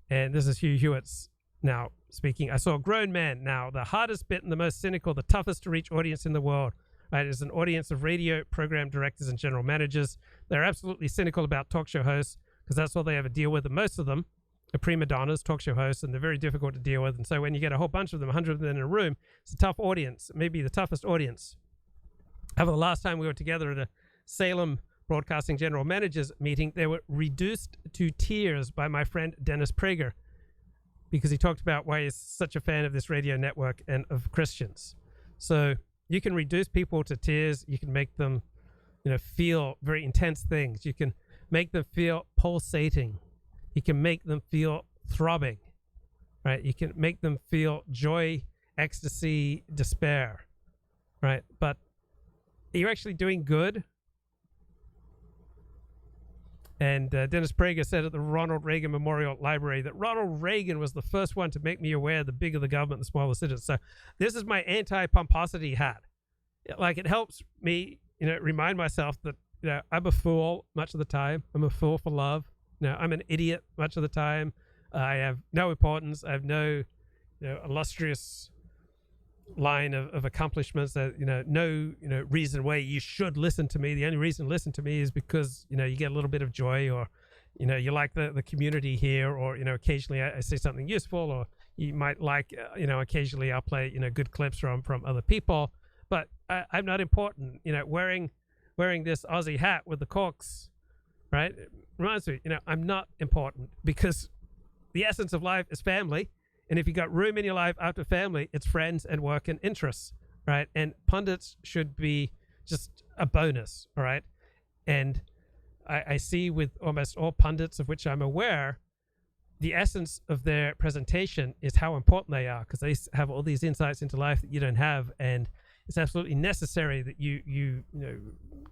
And this is Hugh Hewitt's now speaking. I saw a grown man now, the hardest bit and the most cynical, the toughest to reach audience in the world. Right? It's an audience of radio program directors and general managers. They're absolutely cynical about talk show hosts because that's all they ever deal with. And most of them are prima donnas, talk show hosts, and they're very difficult to deal with. And so when you get a whole bunch of them, 100 of them in a room, it's a tough audience, maybe the toughest audience. However, the last time we were together at a Salem Broadcasting General Managers meeting, they were reduced to tears by my friend Dennis Prager, because he talked about why he's such a fan of this radio network and of Christians. So you can reduce people to tears. You can make them, feel very intense things. You can make them feel pulsating. You can make them feel throbbing, right? You can make them feel joy, ecstasy, despair, right? But are you actually doing good? And Dennis Prager said at the Ronald Reagan Memorial Library that Ronald Reagan was the first one to make me aware the bigger the government, the smaller the citizens. So this is my anti-pomposity hat. Like, it helps me, remind myself that, I'm a fool much of the time. I'm a fool for love. I'm an idiot much of the time. I have no importance. I have no, illustrious line of accomplishments that, no, reason why you should listen to me. The only reason to listen to me is because, you get a little bit of joy, or, you like the community here, or, occasionally I say something useful, or you might like, occasionally I'll play, good clips from other people, but I'm not important. Wearing this Aussie hat with the corks, right? It reminds me, I'm not important, because the essence of life is family. And if you got room in your life after family, it's friends and work and interests, right? And pundits should be just a bonus, all right? And I see with almost all pundits of which I'm aware, the essence of their presentation is how important they are, because they have all these insights into life that you don't have. And it's absolutely necessary that you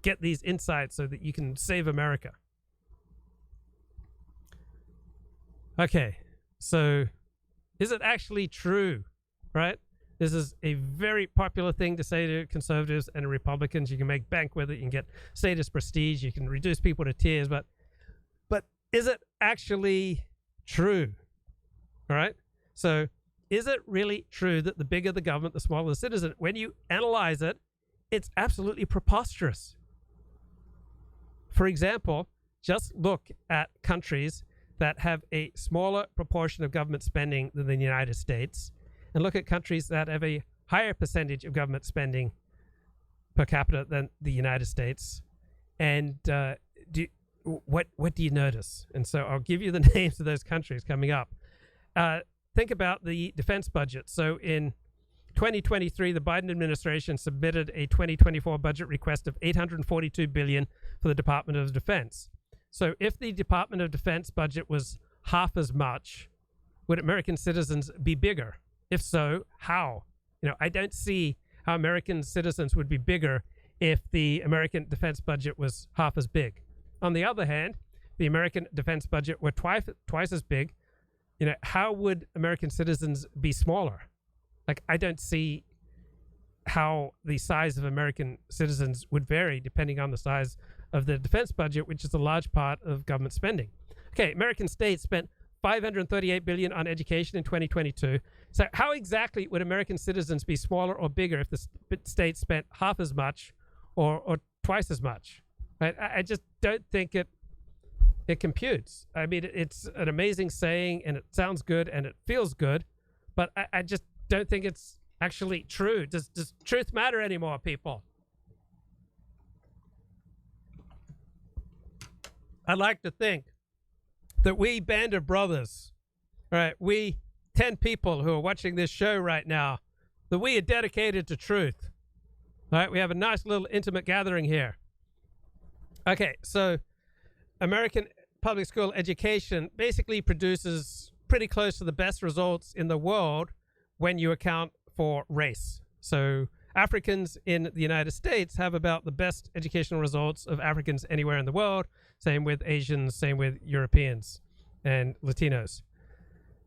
get these insights so that you can save America. Okay, so is it actually true, right? This is a very popular thing to say to conservatives and Republicans. You can make bank with it. You can get status, prestige. You can reduce people to tears. But is it actually true? All right. So is it really true that the bigger the government, the smaller the citizen? When you analyze it, it's absolutely preposterous. For example, just look at countries that have a smaller proportion of government spending than the United States, and look at countries that have a higher percentage of government spending per capita than the United States. And what do you notice? And so I'll give you the names of those countries coming up. Think about the defense budget. So in 2023, the Biden administration submitted a 2024 budget request of $842 billion for the Department of Defense. So if the Department of Defense budget was half as much, would American citizens be bigger? If so, how? I don't see how American citizens would be bigger if the American defense budget was half as big. On the other hand, the American defense budget were twice as big. How would American citizens be smaller? Like, I don't see how the size of American citizens would vary depending on the size of the defense budget, which is a large part of government spending. Okay, American states spent $538 billion on education in 2022. So how exactly would American citizens be smaller or bigger if the states spent half as much or twice as much? Right? I just don't think it computes. I mean, it's an amazing saying, and it sounds good, and it feels good, but I just don't think it's actually true. Does truth matter anymore, people? I'd like to think that we band of brothers, right, we 10 people who are watching this show right now, that we are dedicated to truth. All right, we have a nice little intimate gathering here. Okay, so American public school education basically produces pretty close to the best results in the world when you account for race. So Africans in the United States have about the best educational results of Africans anywhere in the world. Same with Asians, same with Europeans and Latinos.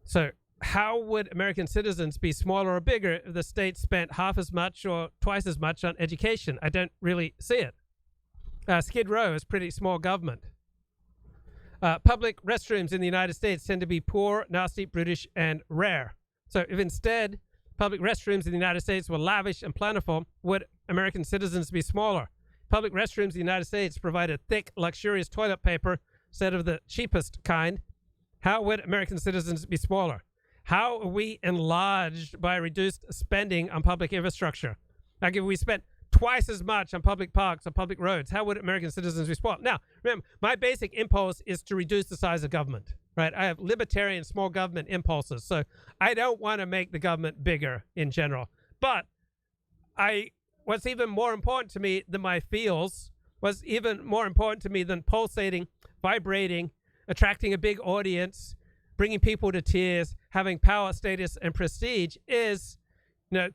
So how would American citizens be smaller or bigger if the state spent half as much or twice as much on education? I don't really see it. Skid Row is pretty small government. Public restrooms in the United States tend to be poor, nasty, brutish, and rare. So if instead public restrooms in the United States were lavish and plentiful, would American citizens be smaller? Public restrooms in the United States provided thick, luxurious toilet paper instead of the cheapest kind. How would American citizens be smaller? How are we enlarged by reduced spending on public infrastructure? Like if we spent twice as much on public parks or public roads, how would American citizens be smaller? Now, remember, my basic impulse is to reduce the size of government, right? I have libertarian small government impulses, so I don't want to make the government bigger in general. But what's even more important to me than my feels, what's even more important to me than pulsating, vibrating, attracting a big audience, bringing people to tears, having power, status, and prestige is,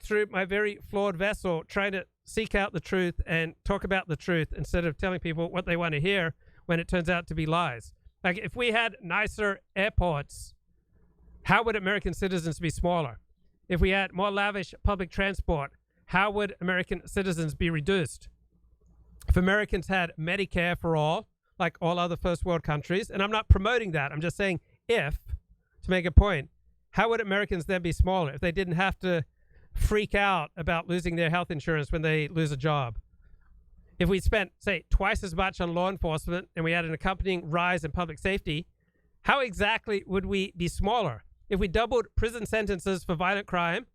through my very flawed vessel, trying to seek out the truth and talk about the truth instead of telling people what they want to hear when it turns out to be lies. Like if we had nicer airports, how would American citizens be smaller? If we had more lavish public transport, how would American citizens be reduced? If Americans had Medicare for all, like all other first world countries, and I'm not promoting that, I'm just saying if, to make a point, how would Americans then be smaller if they didn't have to freak out about losing their health insurance when they lose a job? If we spent, say, twice as much on law enforcement and we had an accompanying rise in public safety, how exactly would we be smaller? If we doubled prison sentences for violent crime,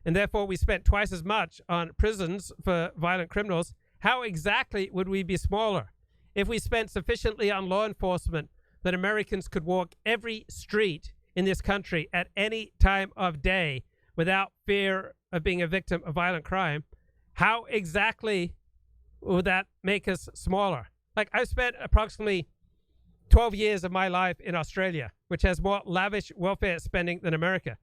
and therefore we spent twice as much on prisons for violent criminals, how exactly would we be smaller? If we spent sufficiently on law enforcement that Americans could walk every street in this country at any time of day without fear of being a victim of violent crime, how exactly would that make us smaller? Like, I've spent approximately 12 years of my life in Australia, which has more lavish welfare spending than America.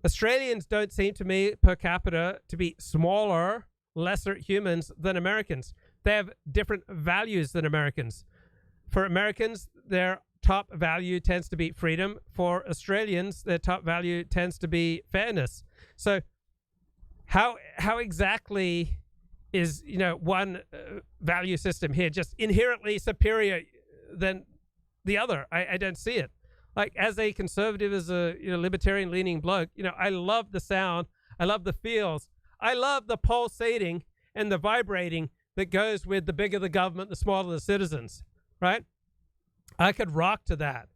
Australians don't seem to me per capita to be smaller, lesser humans than Americans. They have different values than Americans. For Americans, their top value tends to be freedom. For Australians, their top value tends to be fairness. So how exactly is one value system here just inherently superior than the other. I don't see it. Like, as a conservative, as a libertarian-leaning bloke, I love the sound. I love the feels. I love the pulsating and the vibrating that goes with the bigger the government, the smaller the citizens, right? I could rock to that,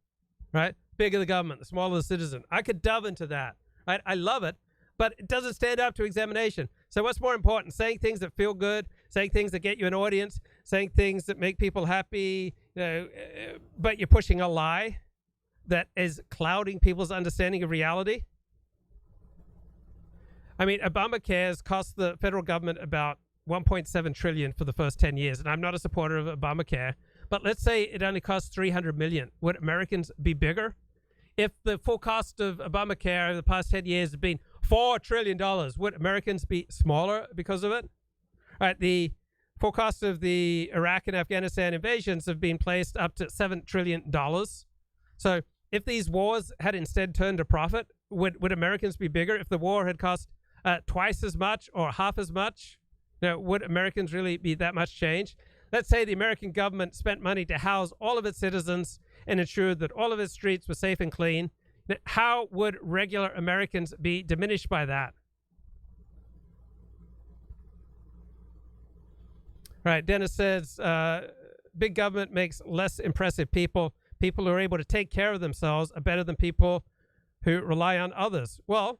right? Bigger the government, the smaller the citizen. I could dove into that, right? I love it, but it doesn't stand up to examination. So what's more important? Saying things that feel good, saying things that get you an audience, saying things that make people happy, but you're pushing a lie that is clouding people's understanding of reality? I mean, Obamacare has cost the federal government about $1.7 trillion for the first 10 years, and I'm not a supporter of Obamacare, but let's say it only costs $300 million. Would Americans be bigger? If the full cost of Obamacare over the past 10 years has been $4 trillion, would Americans be smaller because of it? All right, the full cost of the Iraq and Afghanistan invasions have been placed up to $7 trillion. So if these wars had instead turned a profit, would Americans be bigger? If the war had cost twice as much or half as much, would Americans really be that much change? Let's say the American government spent money to house all of its citizens and ensured that all of its streets were safe and clean. How would regular Americans be diminished by that? Right, Dennis says, big government makes less impressive people. People who are able to take care of themselves are better than people who rely on others. Well,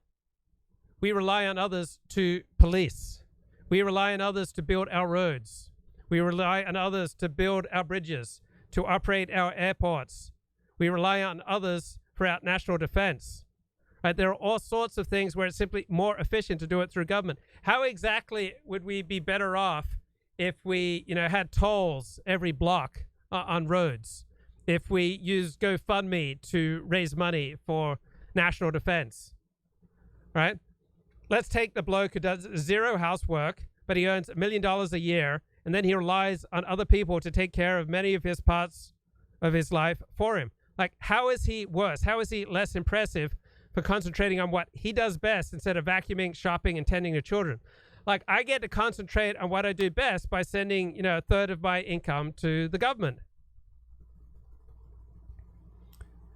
we rely on others to police. We rely on others to build our roads. We rely on others to build our bridges, to operate our airports. We rely on others for our national defense. Right? There are all sorts of things where it's simply more efficient to do it through government. How exactly would we be better off if we, had tolls every block on roads? If we used GoFundMe to raise money for national defense, right? Let's take the bloke who does zero housework, but he earns $1 million a year, and then he relies on other people to take care of many of his parts of his life for him. Like, how is he worse? How is he less impressive for concentrating on what he does best instead of vacuuming, shopping, and tending to children? Like, I get to concentrate on what I do best by sending, a third of my income to the government.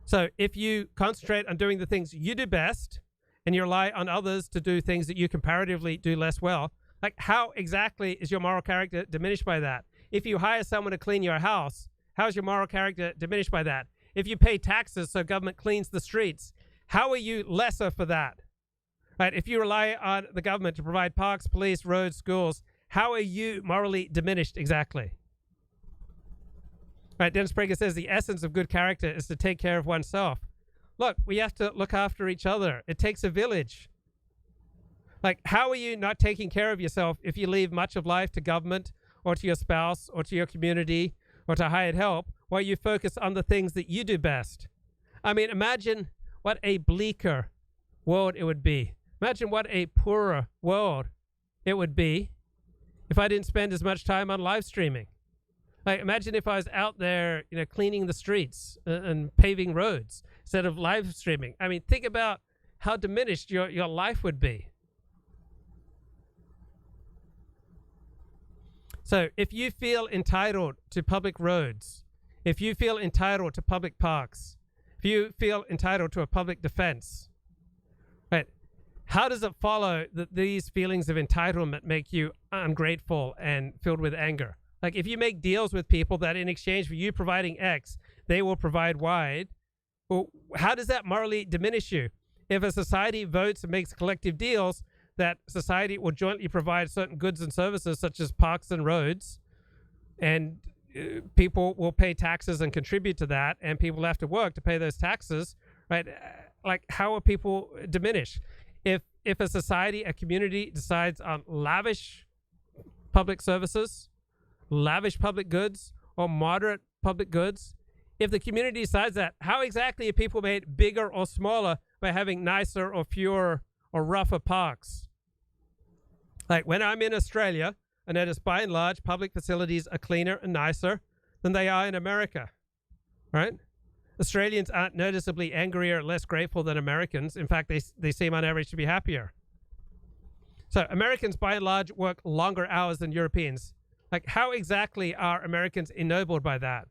So if you concentrate on doing the things you do best and you rely on others to do things that you comparatively do less well, like, how exactly is your moral character diminished by that? If you hire someone to clean your house, how is your moral character diminished by that? If you pay taxes so government cleans the streets, how are you lesser for that? Right? If you rely on the government to provide parks, police, roads, schools, how are you morally diminished exactly? Right, Dennis Prager says the essence of good character is to take care of oneself. Look, we have to look after each other. It takes a village. Like, how are you not taking care of yourself if you leave much of life to government or to your spouse or to your community or to hired help while you focus on the things that you do best? I mean, imagine what a bleaker world it would be. Imagine what a poorer world it would be if I didn't spend as much time on live streaming. Like, imagine if I was out there, cleaning the streets and paving roads instead of live streaming. I mean, think about how diminished your life would be. So if you feel entitled to public roads, if you feel entitled to public parks, if you feel entitled to a public defense, right, how does it follow that these feelings of entitlement make you ungrateful and filled with anger? Like, if you make deals with people that in exchange for you providing X, they will provide Y, well, how does that morally diminish you? If a society votes and makes collective deals, that society will jointly provide certain goods and services such as parks and roads, and people will pay taxes and contribute to that, and people have to work to pay those taxes, right? Like, how are people diminished? If a society, a community decides on lavish public services, lavish public goods, or moderate public goods, if the community decides that, how exactly are people made bigger or smaller by having nicer or fewer or rougher parks? Like, when I'm in Australia, I notice by and large public facilities are cleaner and nicer than they are in America, right? Australians aren't noticeably angrier or less grateful than Americans. In fact, they seem on average to be happier. So Americans by and large work longer hours than Europeans. Like, how exactly are Americans ennobled by that?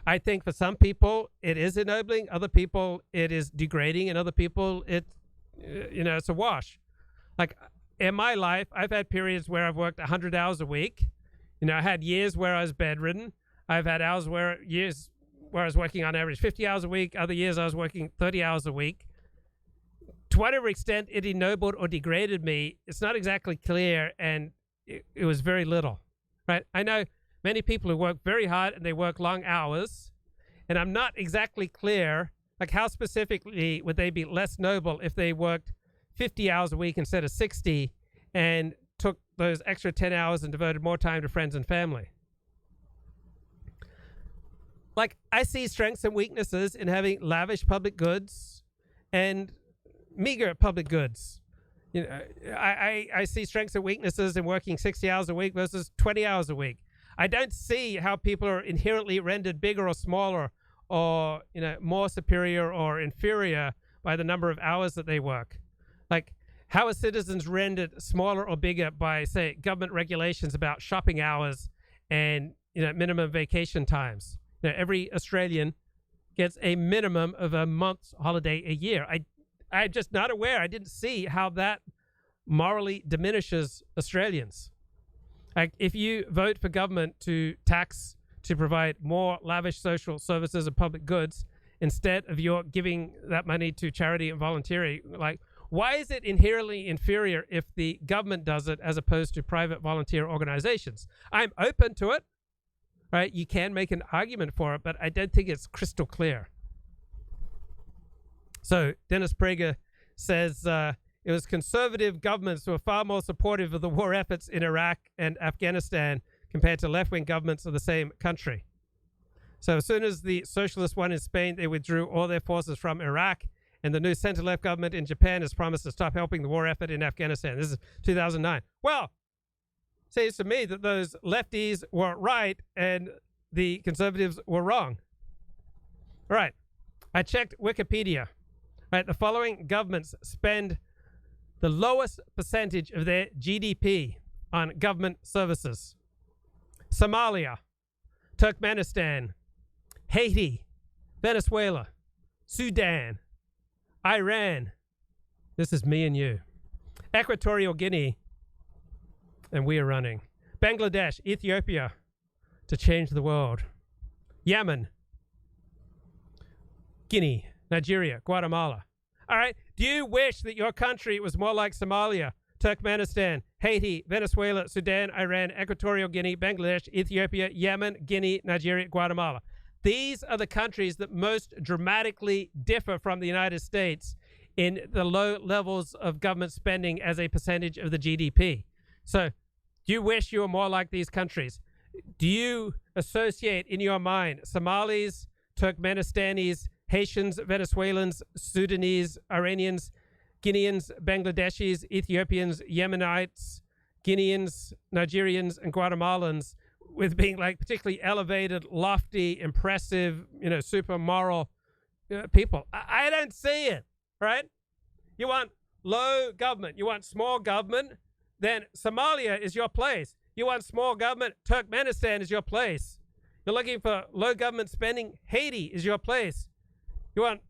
I think for some people it is ennobling, other people it is degrading, and other people it's a wash. Like in my life, I've had periods where I've worked 100 hours a week. I had years where I was bedridden. I've had years where I was working on average 50 hours a week. Other years I was working 30 hours a week. To whatever extent it ennobled or degraded me, it's not exactly clear, and it was very little, right? I know many people who work very hard and they work long hours, and I'm not exactly clear, like how specifically would they be less noble if they worked 50 hours a week instead of 60 and took those extra 10 hours and devoted more time to friends and family. Like, I see strengths and weaknesses in having lavish public goods and meager public goods. I see strengths and weaknesses in working 60 hours a week versus 20 hours a week. I don't see how people are inherently rendered bigger or smaller or more superior or inferior by the number of hours that they work. Like, how are citizens rendered smaller or bigger by, say, government regulations about shopping hours and minimum vacation times? Every Australian gets a minimum of a month's holiday a year. I'm just not aware. I didn't see how that morally diminishes Australians. Like, if you vote for government to tax to provide more lavish social services and public goods instead of your giving that money to charity and volunteering, like, why is it inherently inferior if the government does it as opposed to private volunteer organizations? I'm open to it, right? You can make an argument for it, but I don't think it's crystal clear. So Dennis Prager says it was conservative governments who were far more supportive of the war efforts in Iraq and Afghanistan compared to left-wing governments of the same country. So as soon as the socialists won in Spain, they withdrew all their forces from Iraq, and the new center-left government in Japan has promised to stop helping the war effort in Afghanistan. This is 2009. Well, it seems to me that those lefties were right and the conservatives were wrong. All right. I checked Wikipedia. Right, the following governments spend the lowest percentage of their GDP on government services: Somalia, Turkmenistan, Haiti, Venezuela, Sudan, Iran. This is me and you. Equatorial Guinea, and we are running. Bangladesh, Ethiopia, to change the world. Yemen, Guinea, Nigeria, Guatemala. All right. Do you wish that your country was more like Somalia, Turkmenistan, Haiti, Venezuela, Sudan, Iran, Equatorial Guinea, Bangladesh, Ethiopia, Yemen, Guinea, Nigeria, Guatemala? These are the countries that most dramatically differ from the United States in the low levels of government spending as a percentage of the GDP. So do you wish you were more like these countries? Do you associate in your mind Somalis, Turkmenistanis, Haitians, Venezuelans, Sudanese, Iranians, Guineans, Bangladeshis, Ethiopians, Yemenites, Guineans, Nigerians, and Guatemalans with being like particularly elevated, lofty, impressive, super moral people? I don't see it, right? You want low government, you want small government, then Somalia is your place. You want small government, Turkmenistan is your place. You're looking for low government spending, Haiti is your place. You want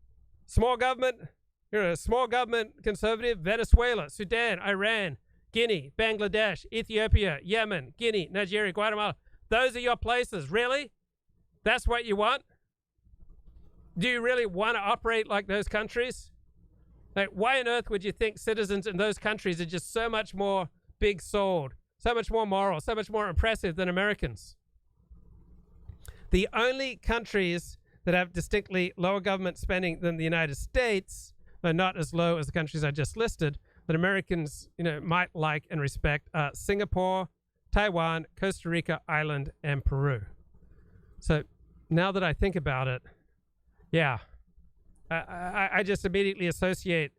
small government? You're a small government conservative. Venezuela, Sudan, Iran, Guinea, Bangladesh, Ethiopia, Yemen, Guinea, Nigeria, Guatemala. Those are your places. Really? That's what you want? Do you really want to operate like those countries? Like, why on earth would you think citizens in those countries are just so much more big-souled, so much more moral, so much more impressive than Americans? The only countries that have distinctly lower government spending than the United States, though not as low as the countries I just listed, that Americans, might like and respect, are Singapore, Taiwan, Costa Rica, Ireland, and Peru. So now that I think about it, yeah, I just immediately associate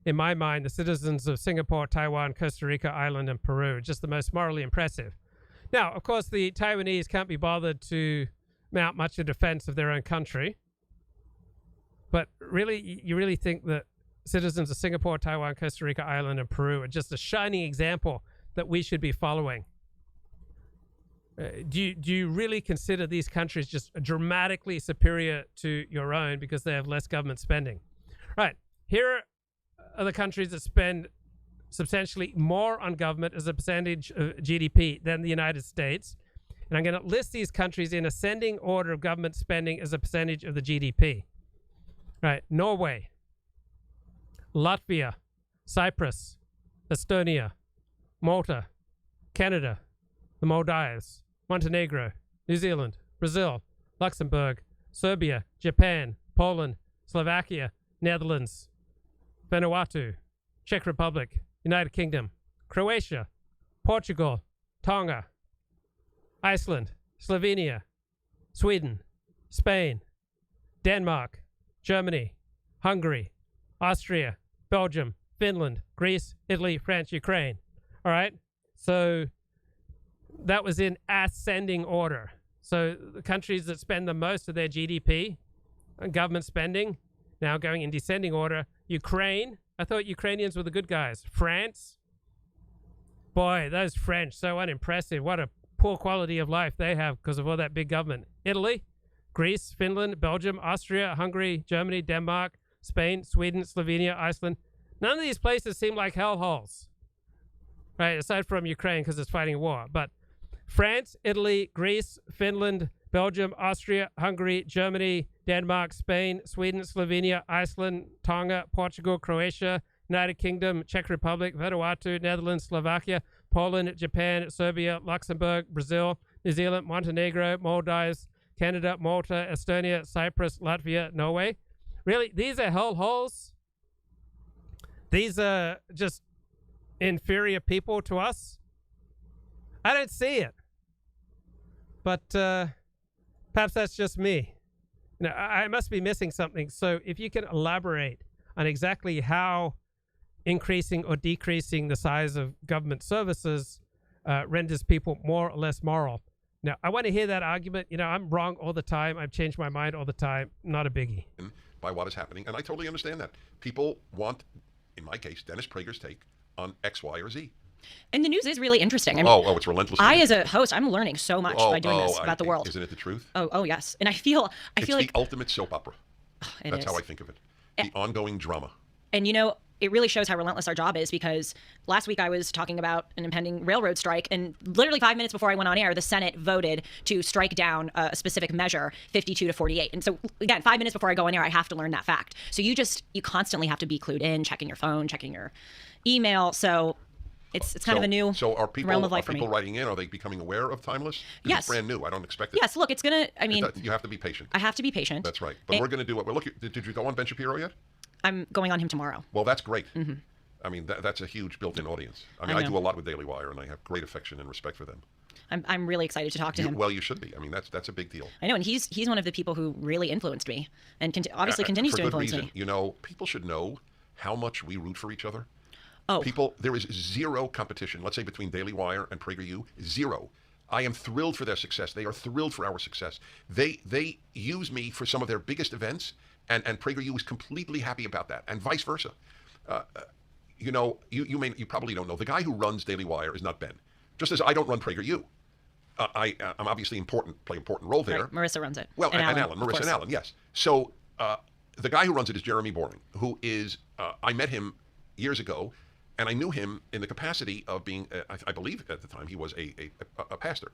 in my mind the citizens of Singapore, Taiwan, Costa Rica, Ireland, and Peru, just the most morally impressive. Now, of course, the Taiwanese can't be bothered to mount much in defense of their own country. But really, you really think that citizens of Singapore, Taiwan, Costa Rica, Ireland, and Peru are just a shining example that we should be following? Do you really consider these countries just dramatically superior to your own because they have less government spending? Right. Here are the countries that spend substantially more on government as a percentage of GDP than the United States. And I'm going to list these countries in ascending order of government spending as a percentage of the GDP. Right. Norway, Latvia, Cyprus, Estonia, Malta, Canada, the Maldives, Montenegro, New Zealand, Brazil, Luxembourg, Serbia, Japan, Poland, Slovakia, Netherlands, Vanuatu, Czech Republic, United Kingdom, Croatia, Portugal, Tonga, Iceland, Slovenia, Sweden, Spain, Denmark, Germany, Hungary, Austria, Belgium, Finland, Greece, Italy, France, Ukraine. All right? So that was in ascending order. So the countries that spend the most of their GDP on government spending, now going in descending order. Ukraine, I thought Ukrainians were the good guys. France, boy, those French, so unimpressive. What a poor quality of life they have because of all that big government. Italy, Greece, Finland, Belgium, Austria, Hungary, Germany, Denmark, Spain, Sweden, Slovenia, Iceland. None of these places seem like hellholes, right? Aside from Ukraine because it's fighting a war. But France, Italy, Greece, Finland, Belgium, Austria, Hungary, Germany, Denmark, Spain, Sweden, Slovenia, Iceland, Tonga, Portugal, Croatia, United Kingdom, Czech Republic, Vanuatu, Netherlands, Slovakia, Poland, Japan, Serbia, Luxembourg, Brazil, New Zealand, Montenegro, Maldives, Canada, Malta, Estonia, Cyprus, Latvia, Norway. Really? These are hellholes? These are just inferior people to us? I don't see it. But perhaps that's just me. I must be missing something. So if you can elaborate on exactly how increasing or decreasing the size of government services renders people more or less moral. Now, I want to hear that argument. I'm wrong all the time. I've changed my mind all the time. Not a biggie. By what is happening, and I totally understand that. People want, in my case, Dennis Prager's take on X, Y, or Z. And the news is really interesting. I mean, it's relentless. I, as a host, I'm learning so much by doing this about the world. Isn't it the truth? Oh, yes. And I feel it's like the ultimate soap opera. That's how I think of it. The ongoing drama. And it really shows how relentless our job is, because last week I was talking about an impending railroad strike, and literally 5 minutes before I went on air, the Senate voted to strike down a specific measure, 52-48. And so again, 5 minutes before I go on air, I have to learn that fact. So you constantly have to be clued in, checking your phone, checking your email. So it's kind of a new realm of life for me. Are people writing in? Are they becoming aware of Timeless? Yes. It's brand new. I don't expect it. Yes. Look, it's going to, you have to be patient. I have to be patient. That's right. But we're going to do what we're looking. Did you go on Ben Shapiro yet? I'm going on him tomorrow. Well, that's great. Mm-hmm. I mean, that's a huge built-in audience. I mean, I do a lot with Daily Wire, and I have great affection and respect for them. I'm really excited to talk to him. Well, you should be. I mean, that's a big deal. I know, and he's one of the people who really influenced me, and obviously continues to influence me. People should know how much we root for each other. Oh. There is zero competition, let's say, between Daily Wire and PragerU. Zero. I am thrilled for their success. They are thrilled for our success. They use me for some of their biggest events, and PragerU is completely happy about that, and vice versa. You probably don't know. The guy who runs Daily Wire is not Ben. Just as I don't run PragerU. I'm obviously play an important role there. Right. Marissa runs it. Well, and Alan. Marissa and Alan, yes. So the guy who runs it is Jeremy Boring, who is, I met him years ago, and I knew him in the capacity of being, I believe at the time, he was a pastor.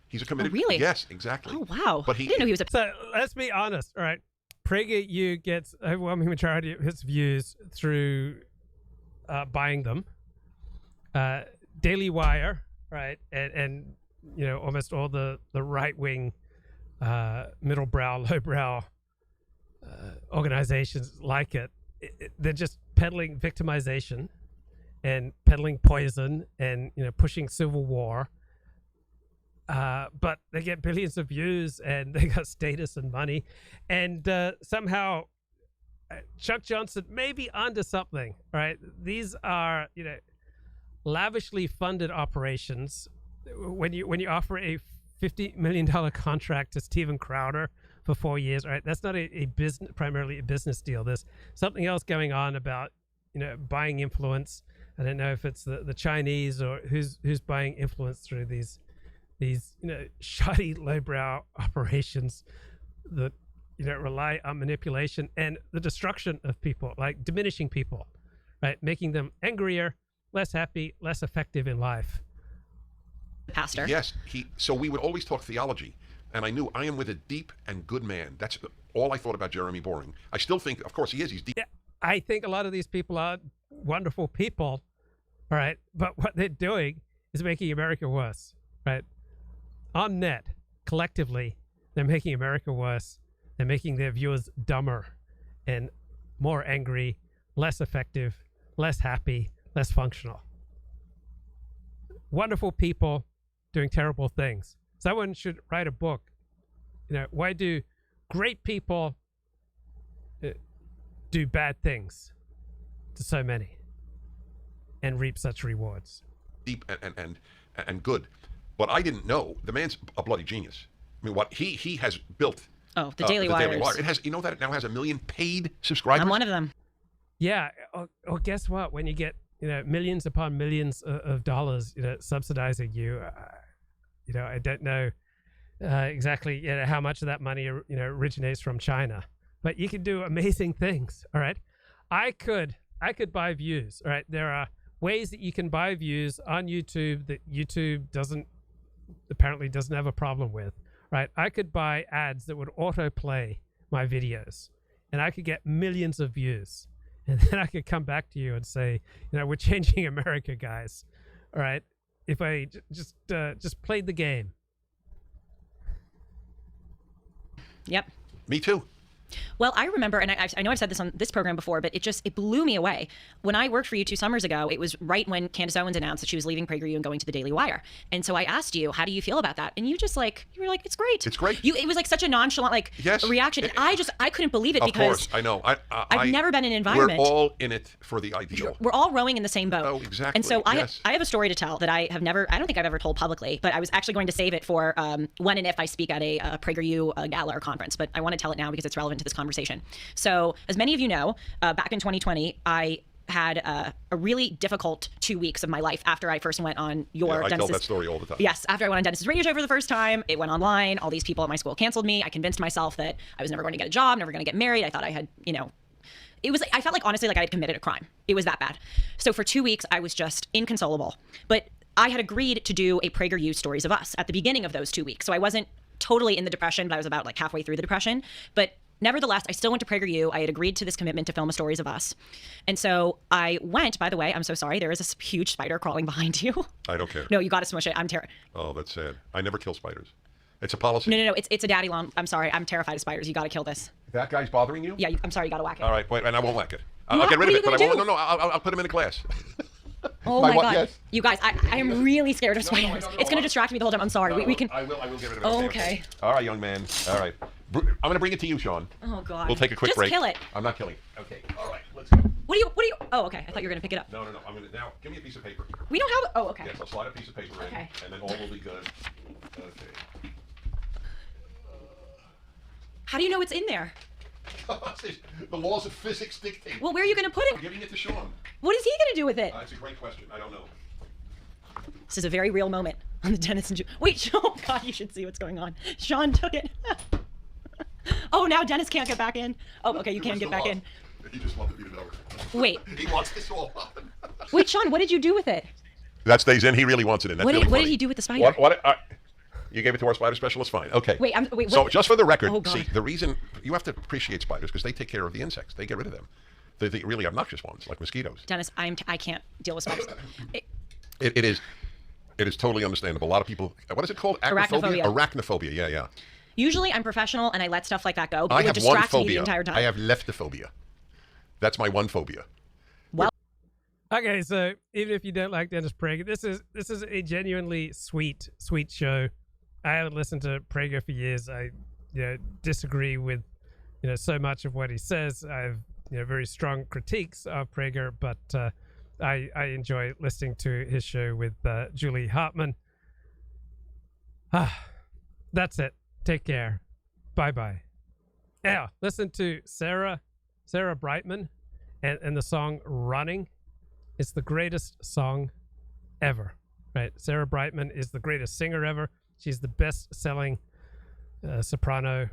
He's a committed... Oh, really? Yes, exactly. Oh, wow. But I didn't know he was a... So let's be honest, all right? PragerU gets a overwhelming majority of his views through buying them. Daily Wire, right, and almost all the right-wing, middle-brow, low-brow organizations like it. They're just peddling victimization and peddling poison and pushing civil war. But they get billions of views and they got status and money, and somehow Chuck Johnson may be onto something, right? These are lavishly funded operations. When you offer a $50 million contract to Steven Crowder for 4 years, right? That's not a business, primarily a business deal. There's something else going on about buying influence. I don't know if it's the Chinese or who's buying influence through these these shoddy lowbrow operations that rely on manipulation and the destruction of people, like diminishing people, right, making them angrier, less happy, less effective in life. Pastor. Yes, so we would always talk theology, and I knew I am with a deep and good man. That's all I thought about Jeremy Boring. I still think, of course, he's deep. Yeah, I think a lot of these people are wonderful people, all right, but what they're doing is making America worse, right? On net, collectively, they're making America worse. They're making their viewers dumber and more angry, less effective, less happy, less functional. Wonderful people doing terrible things. Someone should write a book. Why do great people do bad things to so many and reap such rewards? Deep and good. But I didn't know the man's a bloody genius. I mean, what he has built. Oh, the Daily Wire. It has, that it now has 1 million paid subscribers. I'm one of them. Yeah. Or guess what? When you get millions upon millions of dollars subsidizing you, I don't know exactly how much of that money originates from China, but you can do amazing things. All right. I could buy views. All right. There are ways that you can buy views on YouTube that YouTube apparently doesn't have a problem with. Right, I could buy ads that would autoplay my videos, and I could get millions of views, and then I could come back to you and say, we're changing America, guys. All right, if I just played the game. Yep. Me too. Well, I remember, and I know I've said this on this program before, but it blew me away. When I worked for you 2 summers ago, it was right when Candace Owens announced that she was leaving PragerU and going to the Daily Wire. And so I asked you, how do you feel about that? And you were like, it's great. It's great. It was like such a nonchalant reaction. And I couldn't believe it because of course, I know. I've never been in an environment. We're all in it for the ideal. We're all rowing in the same boat. Oh, exactly. And so yes. I have a story to tell that I don't think I've ever told publicly, but I was actually going to save it for when and if I speak at a PragerU gala or conference. But I want to tell it now because it's relevant to this conversation. So as many of you know, back in 2020, I had a really difficult 2 weeks of my life after I first went on I tell that story all the time. Yes, after I went on Dennis's radio show for the first time, it went online. All these people at my school canceled me. I convinced myself that I was never going to get a job, never going to get married. I thought I had, I felt like honestly like I had committed a crime. It was that bad. So for 2 weeks, I was just inconsolable. But I had agreed to do a PragerU Stories of Us at the beginning of those 2 weeks. So I wasn't totally in the depression, but I was about like halfway through the depression. But nevertheless, I still went to PragerU. I had agreed to this commitment to film a Stories of Us. And so I went, by the way, I'm so sorry, there is a huge spider crawling behind you. I don't care. No, you got to smush it. I'm terrified. Oh, that's sad. I never kill spiders. It's a policy. No. It's a daddy long. I'm sorry. I'm terrified of spiders. You got to kill this. That guy's bothering you? Yeah, I'm sorry. You got to whack it. All right, wait, and I won't whack it. I'll get rid of it, but I won't. No, I'll put him in a glass. Oh my God. Yes. You guys, I am really scared of spiders. No, It's going to distract me the whole time. I'm sorry. We can. I will get rid of it. Okay. All right, young man. All right. I'm going to bring it to you, Sean. Oh God. We'll take a quick break. Just kill it. I'm not killing it. Okay. All right. Let's go. What do you? Oh, okay. I thought you were going to pick it up. No. I'm going to now. Give me a piece of paper. We don't have. Oh, okay. Yes, I'll slide a piece of paper in, Okay. and then all will be good. Okay. How do you know it's in there? The laws of physics dictate. Well, where are you going to put I'm it? giving it to Sean. What is he going to do with it? That's a great question. I don't know. This is a very real moment on the Dennis and Wait, Sean, God, you should see what's going on. Sean took it. Oh, now Dennis can't get back in. Oh, okay, you can get back in. He just wanted me to know. Wait. He wants this all up. Wait, Sean, what did you do with it? That stays in. He really wants it in. That's What really did funny. he do with the spider? You gave it to our spider specialist? Fine. Okay. Wait, So just for the record, Oh, God. see, the reason you have to appreciate spiders because they take care of the insects. They get rid of them. The really obnoxious ones, like mosquitoes. Dennis, I can't deal with spiders. It is totally understandable. A lot of people, what is it called? Arachnophobia. Arachnophobia, yeah. Usually I'm professional and I let stuff like that go, but I it would have one distract me the phobia. entire time. I have leptophobia. That's my one phobia. Okay, so even if you don't like Dennis Prager, this is a genuinely sweet show. I haven't listened to Prager for years. I disagree with so much of what he says. I have very strong critiques of Prager, but I enjoy listening to his show with Julie Hartman. That's it. Take care. Bye-bye. Yeah, listen to Sarah Brightman and the song Running. It's the greatest song ever, right? Sarah Brightman is the greatest singer ever. She's the best-selling soprano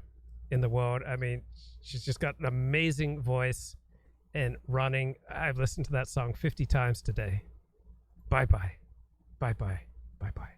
in the world. I mean, she's just got an amazing voice. And running, I've listened to that song 50 times today. Bye-bye. Bye-bye. Bye-bye.